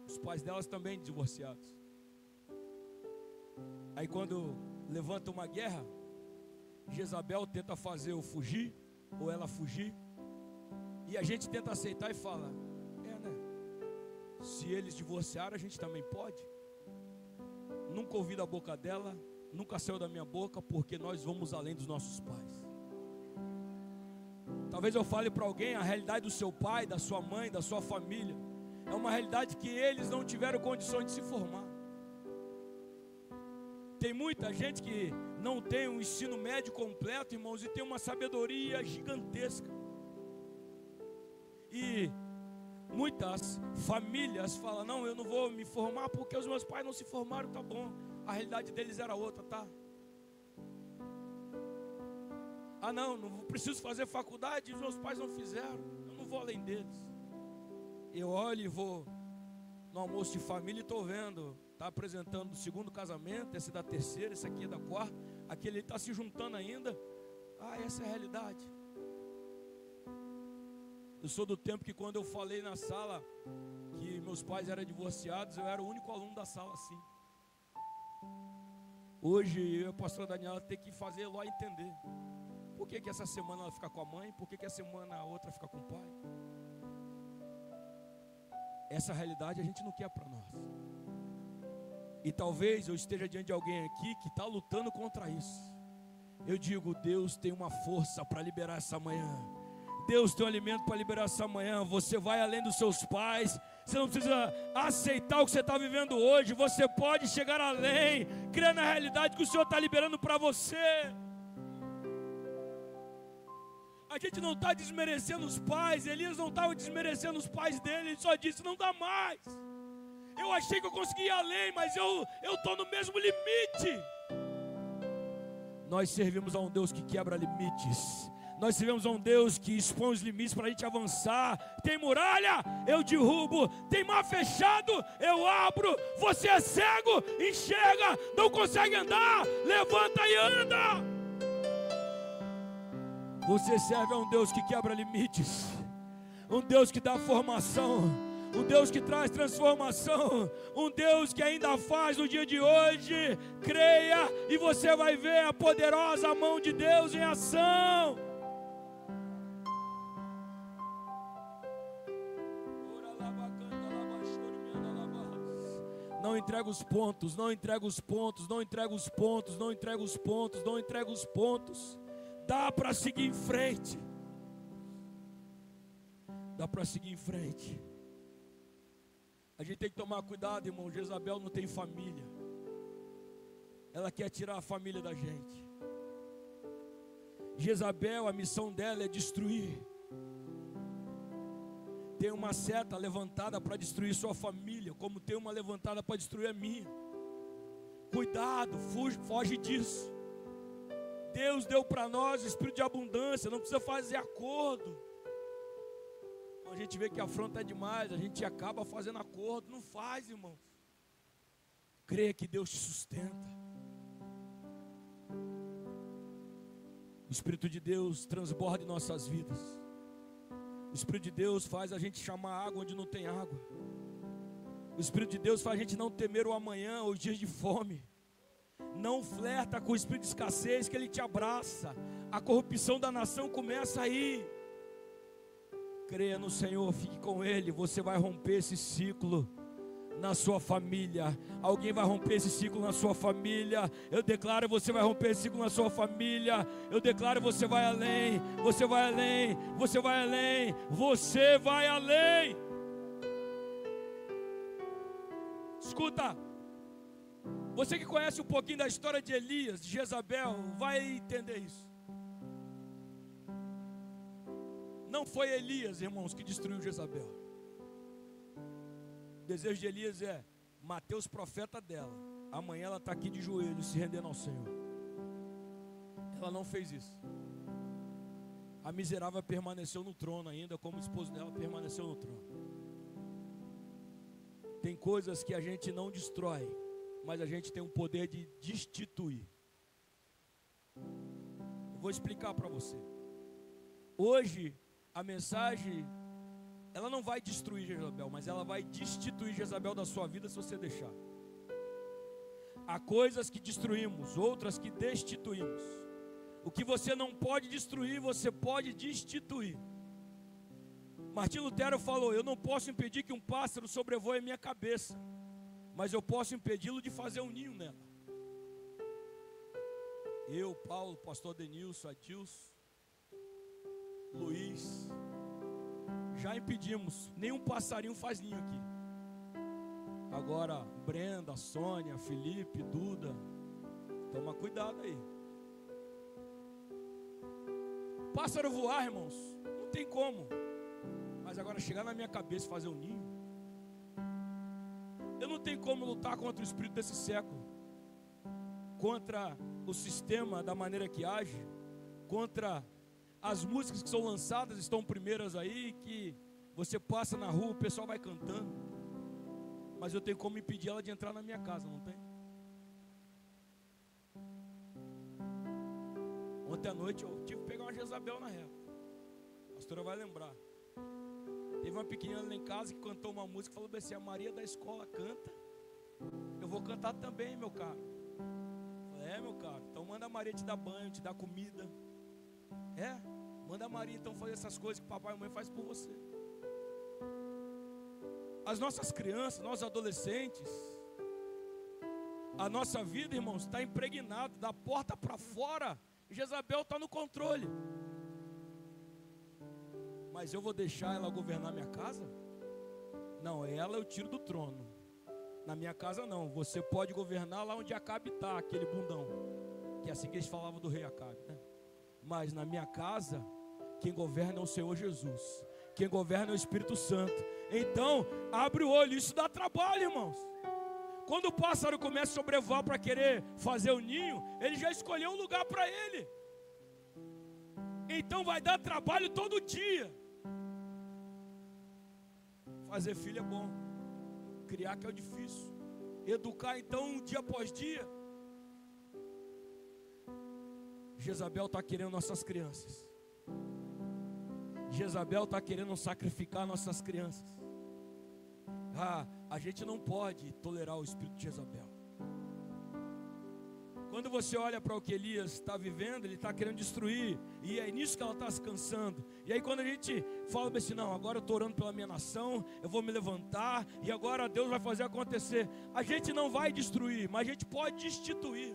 os pais delas também divorciados. Aí quando levanta uma guerra, Jezabel tenta fazer eu fugir, ou ela fugir, e a gente tenta aceitar e fala: né? Se eles divorciaram, a gente também pode. Nunca ouvi da boca dela, nunca saiu da minha boca, porque nós vamos além dos nossos pais. Talvez eu fale para alguém: a realidade do seu pai, da sua mãe, da sua família, é uma realidade que eles não tiveram condições de se formar. Tem muita gente que não tem um ensino médio completo, irmãos, e tem uma sabedoria gigantesca. E muitas famílias falam: não, eu não vou me formar porque os meus pais não se formaram, tá bom. A realidade deles era outra, tá? Ah, não preciso fazer faculdade, os meus pais não fizeram, eu não vou além deles. Eu olho e vou no almoço de família e estou vendo, está apresentando o segundo casamento, esse é da terceira, esse aqui é da quarta, aquele está se juntando ainda. Ah, essa é a realidade. Eu sou do tempo que quando eu falei na sala que meus pais eram divorciados, eu era o único aluno da sala assim. Hoje eu e a pastora Daniela tem que fazer Eloy entender. Por que essa semana ela fica com a mãe? Por que essa semana a outra fica com o pai? Essa realidade a gente não quer para nós. E talvez eu esteja diante de alguém aqui que está lutando contra isso. Eu digo, Deus tem uma força para liberar essa manhã. Deus tem um alimento para liberar essa manhã. Você vai além dos seus pais. Você não precisa aceitar o que você está vivendo hoje. Você pode chegar além. Crer na realidade que o Senhor está liberando para você. A gente não está desmerecendo os pais. Elias não estava desmerecendo os pais dele. Ele só disse, não dá mais. Eu achei que eu conseguia ir além, mas eu estou no mesmo limite. Nós servimos a um Deus que quebra limites. Nós servimos a um Deus que expõe os limites para a gente avançar. Tem muralha, eu derrubo. Tem mar fechado, eu abro. Você é cego, enxerga. Não consegue andar, levanta e anda. Você serve a um Deus que quebra limites. Um Deus que dá formação. Um Deus que traz transformação. Um Deus que ainda faz no dia de hoje. Creia e você vai ver a poderosa mão de Deus em ação. Não entrega os pontos, não entrega os pontos, não entrega os pontos, não entrega os pontos, não entrega os pontos. Dá para seguir em frente. Dá para seguir em frente. A gente tem que tomar cuidado, irmão. Jezabel não tem família. Ela quer tirar a família da gente. Jezabel, a missão dela é destruir. Tem uma seta levantada para destruir sua família, como tem uma levantada para destruir a minha. Cuidado, foge disso. Deus deu para nós o espírito de abundância, não precisa fazer acordo. Quando a gente vê que a afronta é demais, a gente acaba fazendo acordo. Não faz, irmãos. Creia que Deus te sustenta. O Espírito de Deus transborda em nossas vidas. O Espírito de Deus faz a gente chamar água onde não tem água. O Espírito de Deus faz a gente não temer o amanhã ou os dias de fome. Não flerta com o espírito de escassez que ele te abraça. A corrupção da nação começa aí. Creia no Senhor, fique com Ele. Você vai romper esse ciclo na sua família. Alguém vai romper esse ciclo na sua família. Eu declaro, você vai romper esse ciclo na sua família. Eu declaro, você vai além. Você vai além. Você vai além. Você vai além. Escuta. Você que conhece um pouquinho da história de Elias, de Jezabel, vai entender isso. Não foi Elias, irmãos, que destruiu Jezabel. O desejo de Elias é matar os profetas dela. Amanhã ela está aqui de joelhos, se rendendo ao Senhor. Ela não fez isso. A miserável permaneceu no trono ainda, como o esposo dela permaneceu no trono. Tem coisas que a gente não destrói, mas a gente tem o poder de destituir. Eu vou explicar para você. Hoje, a mensagem, ela não vai destruir Jezabel, mas ela vai destituir Jezabel da sua vida se você deixar. Há coisas que destruímos, outras que destituímos. O que você não pode destruir, você pode destituir. Martim Lutero falou, eu não posso impedir que um pássaro sobrevoe a minha cabeça, mas eu posso impedi-lo de fazer um ninho nela. Eu, Paulo, pastor Denilson, Adilson, Luiz, já impedimos. Nenhum passarinho faz ninho aqui. Agora, Brenda, Sônia, Felipe, Duda, toma cuidado aí. Pássaro voar, irmãos, não tem como. Mas agora chegar na minha cabeça e fazer um ninho, eu não tenho como lutar contra o espírito desse século, contra o sistema da maneira que age, contra as músicas que são lançadas, estão primeiras aí, que você passa na rua, o pessoal vai cantando, mas eu tenho como impedir ela de entrar na minha casa, não tem? Ontem à noite eu tive que pegar uma Jezabel na régua. A pastora vai lembrar. Teve uma pequenina lá em casa que cantou uma música e falou assim, a Maria da escola canta, eu vou cantar também, meu caro. Eu falei, meu caro, então manda a Maria te dar banho, te dar comida. Manda a Maria então fazer essas coisas que papai e mamãe faz por você. As nossas crianças, nós adolescentes, a nossa vida, irmãos, está impregnada da porta para fora. Jezabel está no controle. Mas eu vou deixar ela governar minha casa? Não, ela eu tiro do trono. Na minha casa não. Você pode governar lá onde Acabe está, aquele bundão. Que é assim que eles falavam do rei Acabe, né? Mas na minha casa, quem governa é o Senhor Jesus. Quem governa é o Espírito Santo. Então, abre o olho. Isso dá trabalho, irmãos. Quando o pássaro começa a sobrevoar para querer fazer o ninho, ele já escolheu um lugar para ele. Então vai dar trabalho todo dia. Fazer filho é bom. Criar que é o difícil. Educar então dia após dia. Jezabel está querendo nossas crianças. Jezabel está querendo sacrificar nossas crianças. A gente não pode tolerar o espírito de Jezabel. Quando você olha para o que Elias está vivendo, ele está querendo destruir. E é nisso que ela está se cansando. E aí quando a gente fala assim, não, agora eu estou orando pela minha nação, eu vou me levantar, e agora Deus vai fazer acontecer. A gente não vai destruir, mas a gente pode destituir.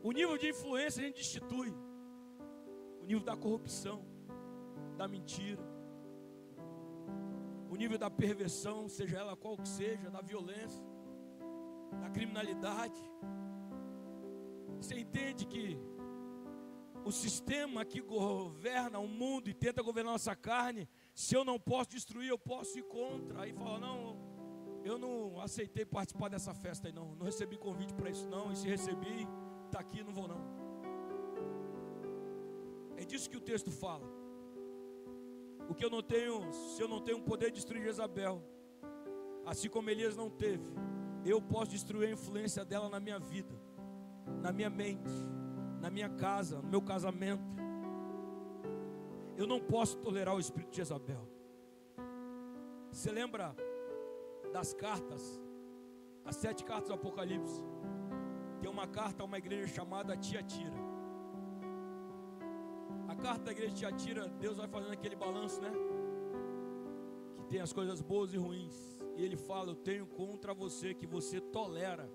O nível de influência a gente destitui. O nível da corrupção, da mentira, o nível da perversão, seja ela qual que seja, da violência, da criminalidade. Você entende que o sistema que governa o mundo e tenta governar nossa carne, se eu não posso destruir, eu posso ir contra. Aí fala, não, eu não aceitei participar dessa festa aí não recebi convite para isso não, e se recebi, está aqui, não vou não. É disso que o texto fala. O que eu não tenho, se eu não tenho o poder de destruir Jezabel, assim como Elias não teve, eu posso destruir a influência dela na minha vida, na minha mente, na minha casa, no meu casamento. Eu não posso tolerar o espírito de Jezabel. Você lembra das cartas, as 7 cartas do Apocalipse? Tem uma carta a uma igreja chamada Tiatira. A carta da igreja de Tiatira, Deus vai fazendo aquele balanço, né? Que tem as coisas boas e ruins. E ele fala, eu tenho contra você que você tolera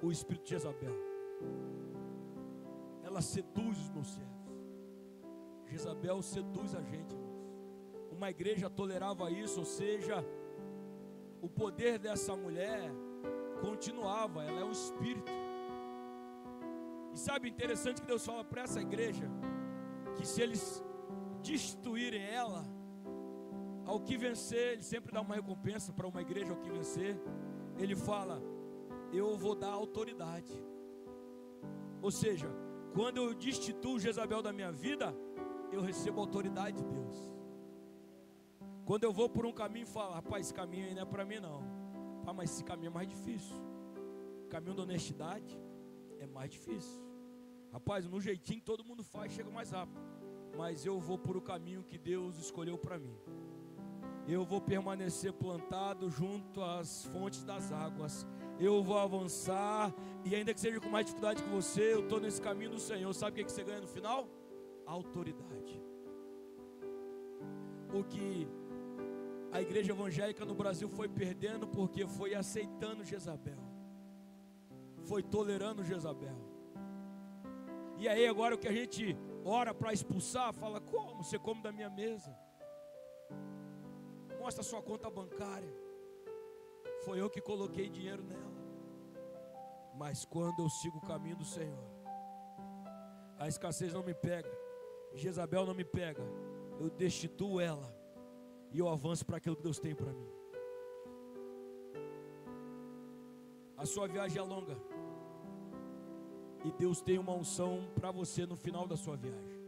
o espírito de Jezabel. Ela seduz os meus servos. Jezabel seduz a gente, irmãos. Uma igreja tolerava isso, ou seja, o poder dessa mulher continuava, ela é um espírito. E sabe, interessante que Deus fala para essa igreja, que se eles destruírem ela, ao que vencer, ele sempre dá uma recompensa para uma igreja ao que vencer. Ele fala, eu vou dar autoridade. Ou seja, quando eu destituo Jezabel da minha vida, eu recebo a autoridade de Deus. Quando eu vou por um caminho e falo, rapaz, esse caminho aí não é para mim não. Mas esse caminho é mais difícil. O caminho da honestidade é mais difícil. Rapaz, no jeitinho que todo mundo faz, chega mais rápido. Mas eu vou por o caminho que Deus escolheu para mim. Eu vou permanecer plantado junto às fontes das águas. Eu vou avançar. E ainda que seja com mais dificuldade que você, eu estou nesse caminho do Senhor. Sabe o que você ganha no final? Autoridade. O que a igreja evangélica no Brasil foi perdendo, porque foi aceitando Jezabel, foi tolerando Jezabel. E aí agora o que a gente ora para expulsar, fala, como? Você come da minha mesa, mostra a sua conta bancária, foi eu que coloquei dinheiro nela. Mas quando eu sigo o caminho do Senhor, a escassez não me pega, Jezabel não me pega, eu destituo ela e eu avanço para aquilo que Deus tem para mim. A sua viagem é longa e Deus tem uma unção para você no final da sua viagem.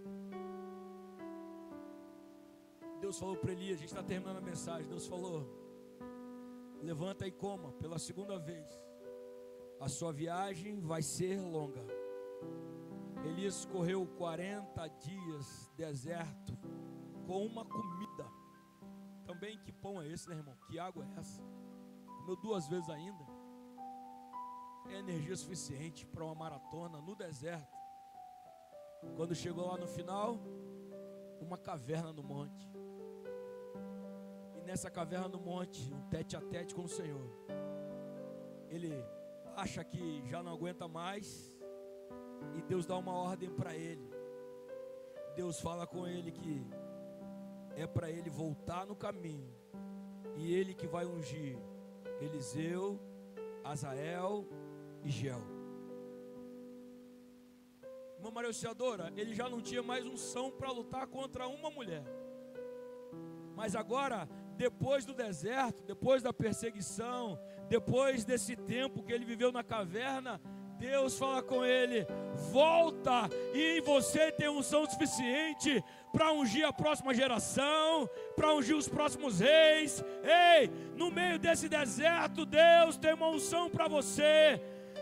Deus falou para Elias, a gente está terminando a mensagem. Deus falou, levanta e coma pela segunda vez. A sua viagem vai ser longa. Elias correu 40 dias deserto com uma comida. Também que pão é esse, né, irmão? Que água é essa? Comeu 2 vezes ainda. É energia suficiente para uma maratona no deserto. Quando chegou lá no final, uma caverna no monte. E nessa caverna no monte, um tete a tete com o Senhor. Ele acha que já não aguenta mais, e Deus dá uma ordem para ele. Deus fala com ele que é para ele voltar no caminho, e ele que vai ungir Eliseu, Azael e Geu. Irmã Maria Auxiliadora, ele já não tinha mais unção para lutar contra uma mulher. Mas agora, depois do deserto, depois da perseguição, depois desse tempo que ele viveu na caverna, Deus fala com ele: volta, e você tem unção suficiente para ungir a próxima geração, para ungir os próximos reis. Ei, no meio desse deserto, Deus tem uma unção para você.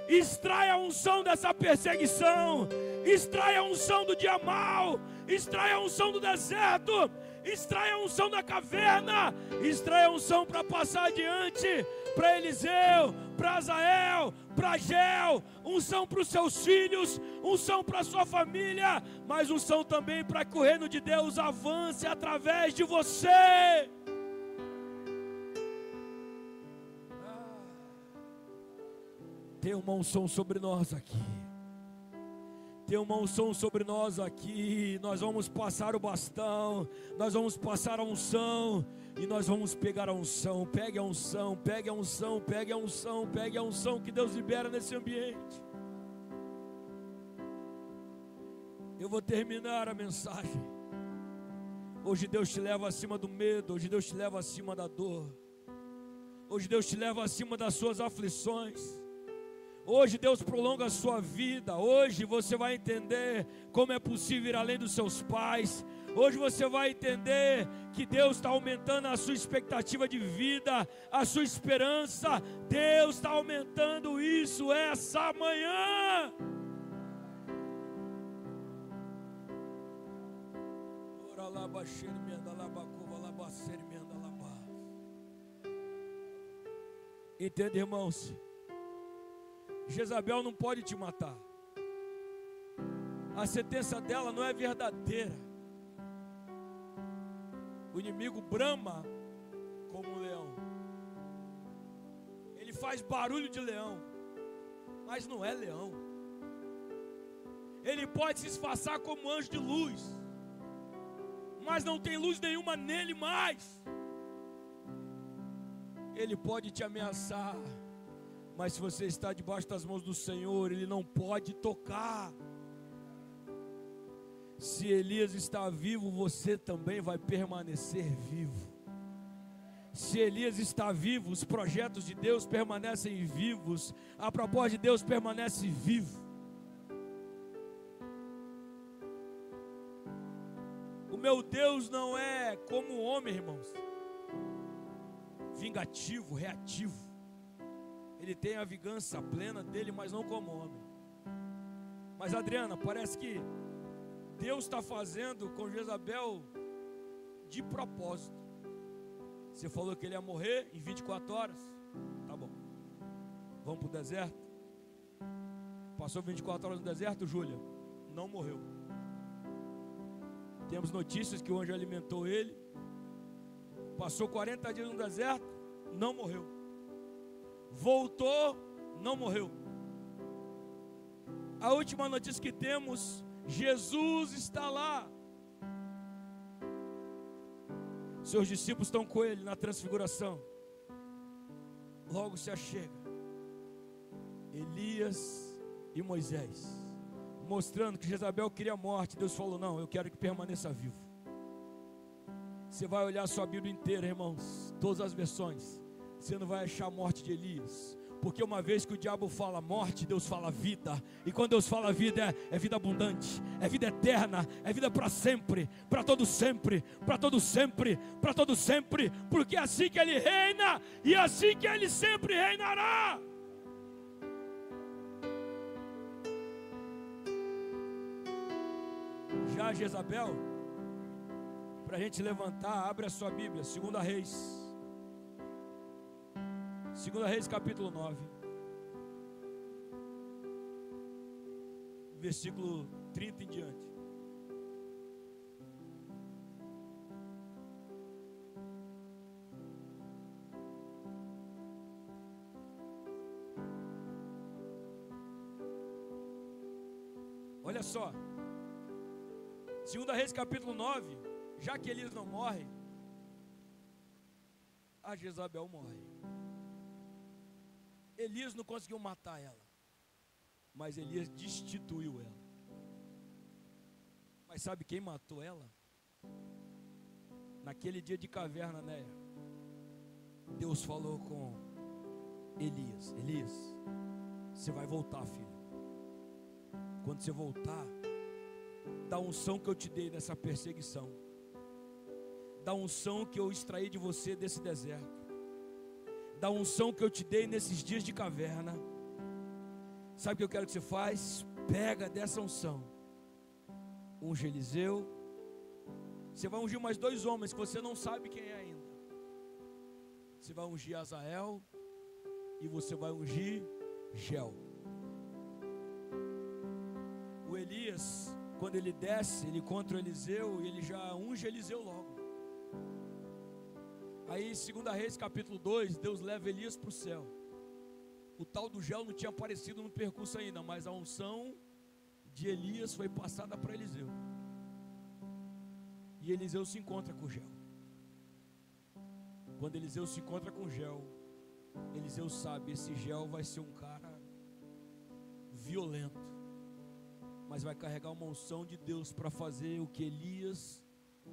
Extrai a unção dessa perseguição, extrai a unção do dia mau, extrai a unção do deserto, extrai a unção da caverna, extrai a unção para passar adiante, para Eliseu, para Azael, para Geu, unção para os seus filhos, unção para a sua família, mas unção também para que o reino de Deus avance através de você. Tem uma unção sobre nós aqui. Tem uma unção sobre nós aqui. Nós vamos passar o bastão, nós vamos passar a unção, e nós vamos pegar a unção. Pegue a unção, pegue a unção, pegue a unção, pegue a unção que Deus libera nesse ambiente. Eu vou terminar a mensagem. Hoje Deus te leva acima do medo, hoje Deus te leva acima da dor, hoje Deus te leva acima das suas aflições. Hoje Deus prolonga a sua vida. Hoje você vai entender como é possível ir além dos seus pais. Hoje você vai entender que Deus está aumentando a sua expectativa de vida, a sua esperança. Deus está aumentando isso essa manhã. Entende, irmãos? Jezabel não pode te matar. A sentença dela não é verdadeira. O inimigo brama como um leão. Ele faz barulho de leão, mas não é leão. Ele pode se disfarçar como anjo de luz, mas não tem luz nenhuma nele mais. Ele pode te ameaçar, mas se você está debaixo das mãos do Senhor, Ele não pode tocar. Se Elias está vivo, você também vai permanecer vivo. Se Elias está vivo, os projetos de Deus permanecem vivos, a proposta de Deus permanece vivo. O meu Deus não é como o homem, irmãos, vingativo, reativo. Ele tem a vingança plena dele, mas não como homem. Mas Adriana, parece que Deus está fazendo com Jezabel de propósito. Você falou que ele ia morrer em 24 horas. Tá bom. Vamos para o deserto. Passou 24 horas no deserto, Júlia. Não morreu. Temos notícias que o anjo alimentou ele. Passou 40 dias no deserto. Não morreu. Voltou, não morreu. A última notícia que temos, Jesus está lá. Seus discípulos estão com ele na transfiguração. Logo se achega Elias e Moisés, mostrando que Jezabel queria morte. Deus falou: não, eu quero que permaneça vivo. Você vai olhar a sua Bíblia inteira, irmãos, todas as versões, você não vai achar a morte de Elias, porque uma vez que o diabo fala morte, Deus fala vida. E quando Deus fala vida, é vida abundante, é vida eterna, é vida para sempre, para todo sempre, para todo sempre, para todo sempre, porque é assim que Ele reina, e é assim que Ele sempre reinará. Já Jezabel, para a gente levantar, abre a sua Bíblia, 2 Reis. 2 Reis capítulo 9, versículo 30 em diante. Olha só, 2 Reis capítulo 9, já que Elias não morre, a Jezabel morre. Elias não conseguiu matar ela, mas Elias destituiu ela. Mas sabe quem matou ela? Naquele dia de caverna, né? Deus falou com Elias: Elias, você vai voltar, filho. Quando você voltar, da unção que eu te dei nessa perseguição, da unção que eu extraí de você desse deserto, da unção que eu te dei nesses dias de caverna, sabe o que eu quero que você faz? Pega dessa unção, unge Eliseu. Você vai ungir mais 2 homens que você não sabe quem é ainda. Você vai ungir Azael e você vai ungir Gel. O Elias, quando ele desce, ele encontra o Eliseu e ele já unge Eliseu logo. Aí, 2 Reis capítulo 2, Deus leva Elias para o céu. O tal do Gel não tinha aparecido no percurso ainda, mas a unção de Elias foi passada para Eliseu. E Eliseu se encontra com Gel. Quando Eliseu se encontra com Gel, Eliseu sabe, esse Gel vai ser um cara violento, mas vai carregar uma unção de Deus para fazer o que Elias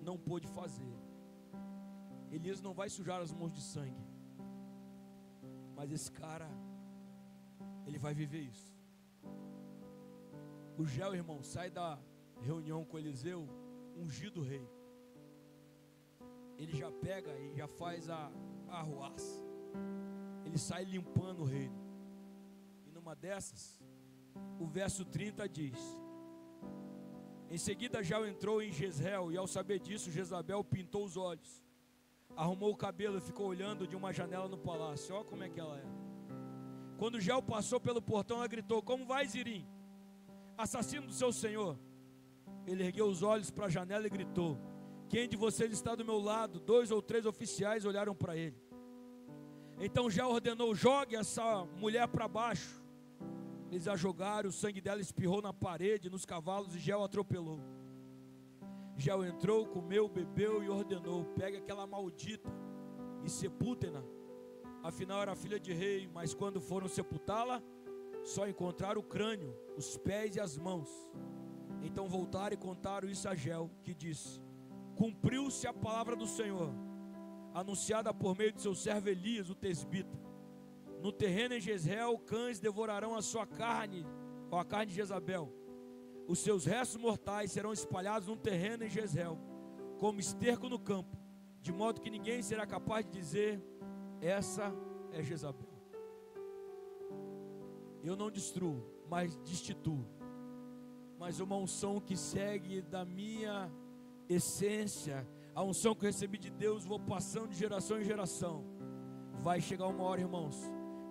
não pôde fazer. Elias não vai sujar as mãos de sangue, mas esse cara, ele vai viver isso. O Gel, irmão, sai da reunião com Eliseu ungido rei. Ele já pega e já faz a arruaça. Ele sai limpando o reino. E numa dessas, o verso 30 diz: em seguida Gel entrou em Jezreel, e ao saber disso, Jezabel pintou os olhos, arrumou o cabelo e ficou olhando de uma janela no palácio. Olha como é que ela é. Quando Gel passou pelo portão, ela gritou: como vai, Zirim, assassino do seu senhor? Ele ergueu os olhos para a janela e gritou: quem de vocês está do meu lado? 2 ou 3 oficiais olharam para ele. Então Gel ordenou: jogue essa mulher para baixo. Eles a jogaram, o sangue dela espirrou na parede, nos cavalos, e Gel atropelou. Gel entrou, comeu, bebeu e ordenou: pegue aquela maldita e sepultem-na. Afinal era filha de rei, mas quando foram sepultá-la, só encontraram o crânio, os pés e as mãos. Então voltaram e contaram isso a Gel, que disse: cumpriu-se a palavra do Senhor, anunciada por meio de seu servo Elias, o tesbita. No terreno em Jezreel, cães devorarão a sua carne, ou a carne de Jezabel. Os seus restos mortais serão espalhados no terreno em Jezreel, como esterco no campo, de modo que ninguém será capaz de dizer: essa é Jezabel. Eu não destruo, mas destituo. Mas uma unção que segue da minha essência, a unção que eu recebi de Deus, vou passando de geração em geração. Vai chegar uma hora, irmãos,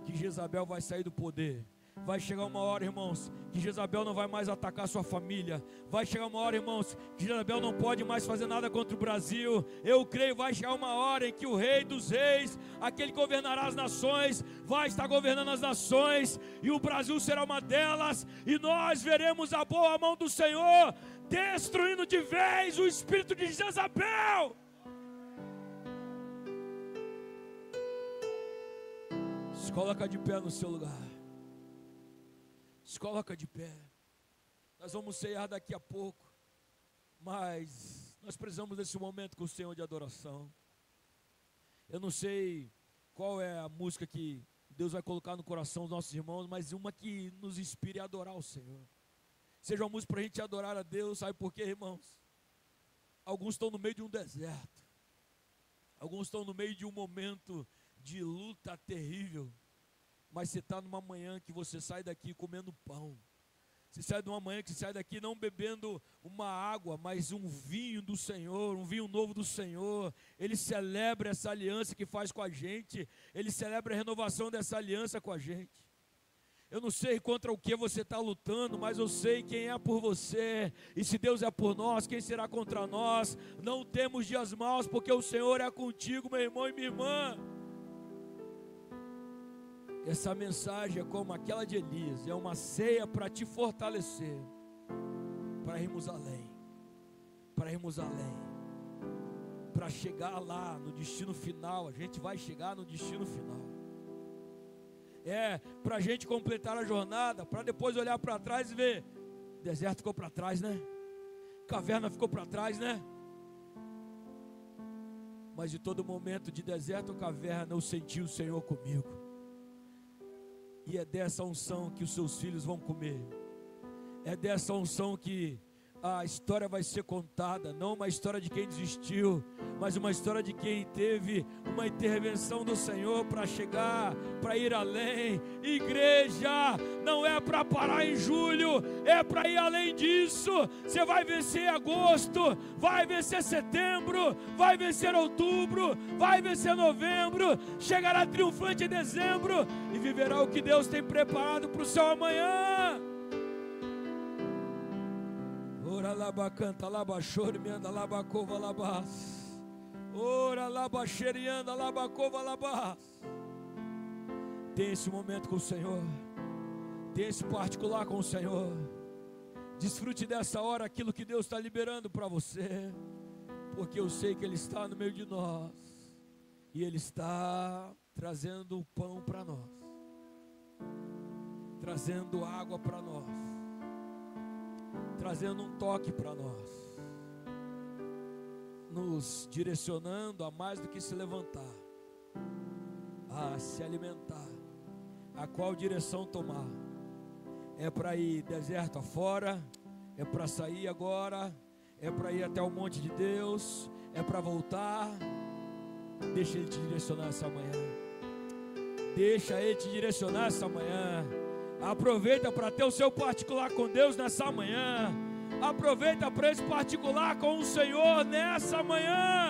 que Jezabel vai sair do poder. Vai chegar uma hora, irmãos, que Jezabel não vai mais atacar sua família. Vai chegar uma hora, irmãos, que Jezabel não pode mais fazer nada contra o Brasil. Eu creio, vai chegar uma hora em que o Rei dos Reis, aquele que governará as nações, vai estar governando as nações, e o Brasil será uma delas, e nós veremos a boa mão do Senhor destruindo de vez o espírito de Jezabel. Se coloca de pé no seu lugar. Se coloca de pé. Nós vamos ceiar daqui a pouco, mas nós precisamos desse momento com o Senhor de adoração. Eu não sei qual é a música que Deus vai colocar no coração dos nossos irmãos, mas uma que nos inspire a adorar o Senhor. Seja uma música para a gente adorar a Deus. Sabe por quê, irmãos? Alguns estão no meio de um deserto. Alguns estão no meio de um momento de luta terrível. Mas você está numa manhã que você sai daqui comendo pão. Você sai de uma manhã que você sai daqui não bebendo uma água, mas um vinho do Senhor, um vinho novo do Senhor. Ele celebra essa aliança que faz com a gente. Ele celebra a renovação dessa aliança com a gente. Eu não sei contra o que você está lutando, mas eu sei quem é por você. E se Deus é por nós, quem será contra nós? Não temos dias maus, porque o Senhor é contigo, meu irmão e minha irmã. Essa mensagem é como aquela de Elias, é uma ceia para te fortalecer. para irmos além, para chegar lá no destino final. A gente vai chegar no destino final. Para a gente completar a jornada, para depois olhar para trás e ver, deserto ficou para trás, né? Caverna ficou para trás, né? Mas de todo momento de deserto ou caverna, eu senti o Senhor comigo. E é dessa unção que os seus filhos vão comer. É dessa unção que a história vai ser contada. Não uma história de quem desistiu, mas uma história de quem teve uma intervenção do Senhor para chegar, para ir além. Igreja, não é para parar em julho, é para ir além disso. Você vai vencer agosto, vai vencer setembro, vai vencer outubro, vai vencer novembro, chegará triunfante em dezembro e viverá o que Deus tem preparado para o seu amanhã. Ora laba canta laba chore meanda laba cova labas. Ora laba xerianda laba cova labas. Tem esse momento com o Senhor. Tem esse particular com o Senhor. Desfrute dessa hora aquilo que Deus está liberando para você. Porque eu sei que Ele está no meio de nós. E Ele está trazendo o pão para nós. Trazendo água para nós. Trazendo um toque para nós, nos direcionando a mais do que se levantar, a se alimentar. A qual direção tomar? É para ir deserto afora? É para sair agora? É para ir até o monte de Deus? É para voltar? Deixa Ele te direcionar essa manhã. Deixa Ele te direcionar essa manhã. Aproveita para ter o seu particular com Deus nessa manhã. Aproveita para esse particular com o Senhor nessa manhã.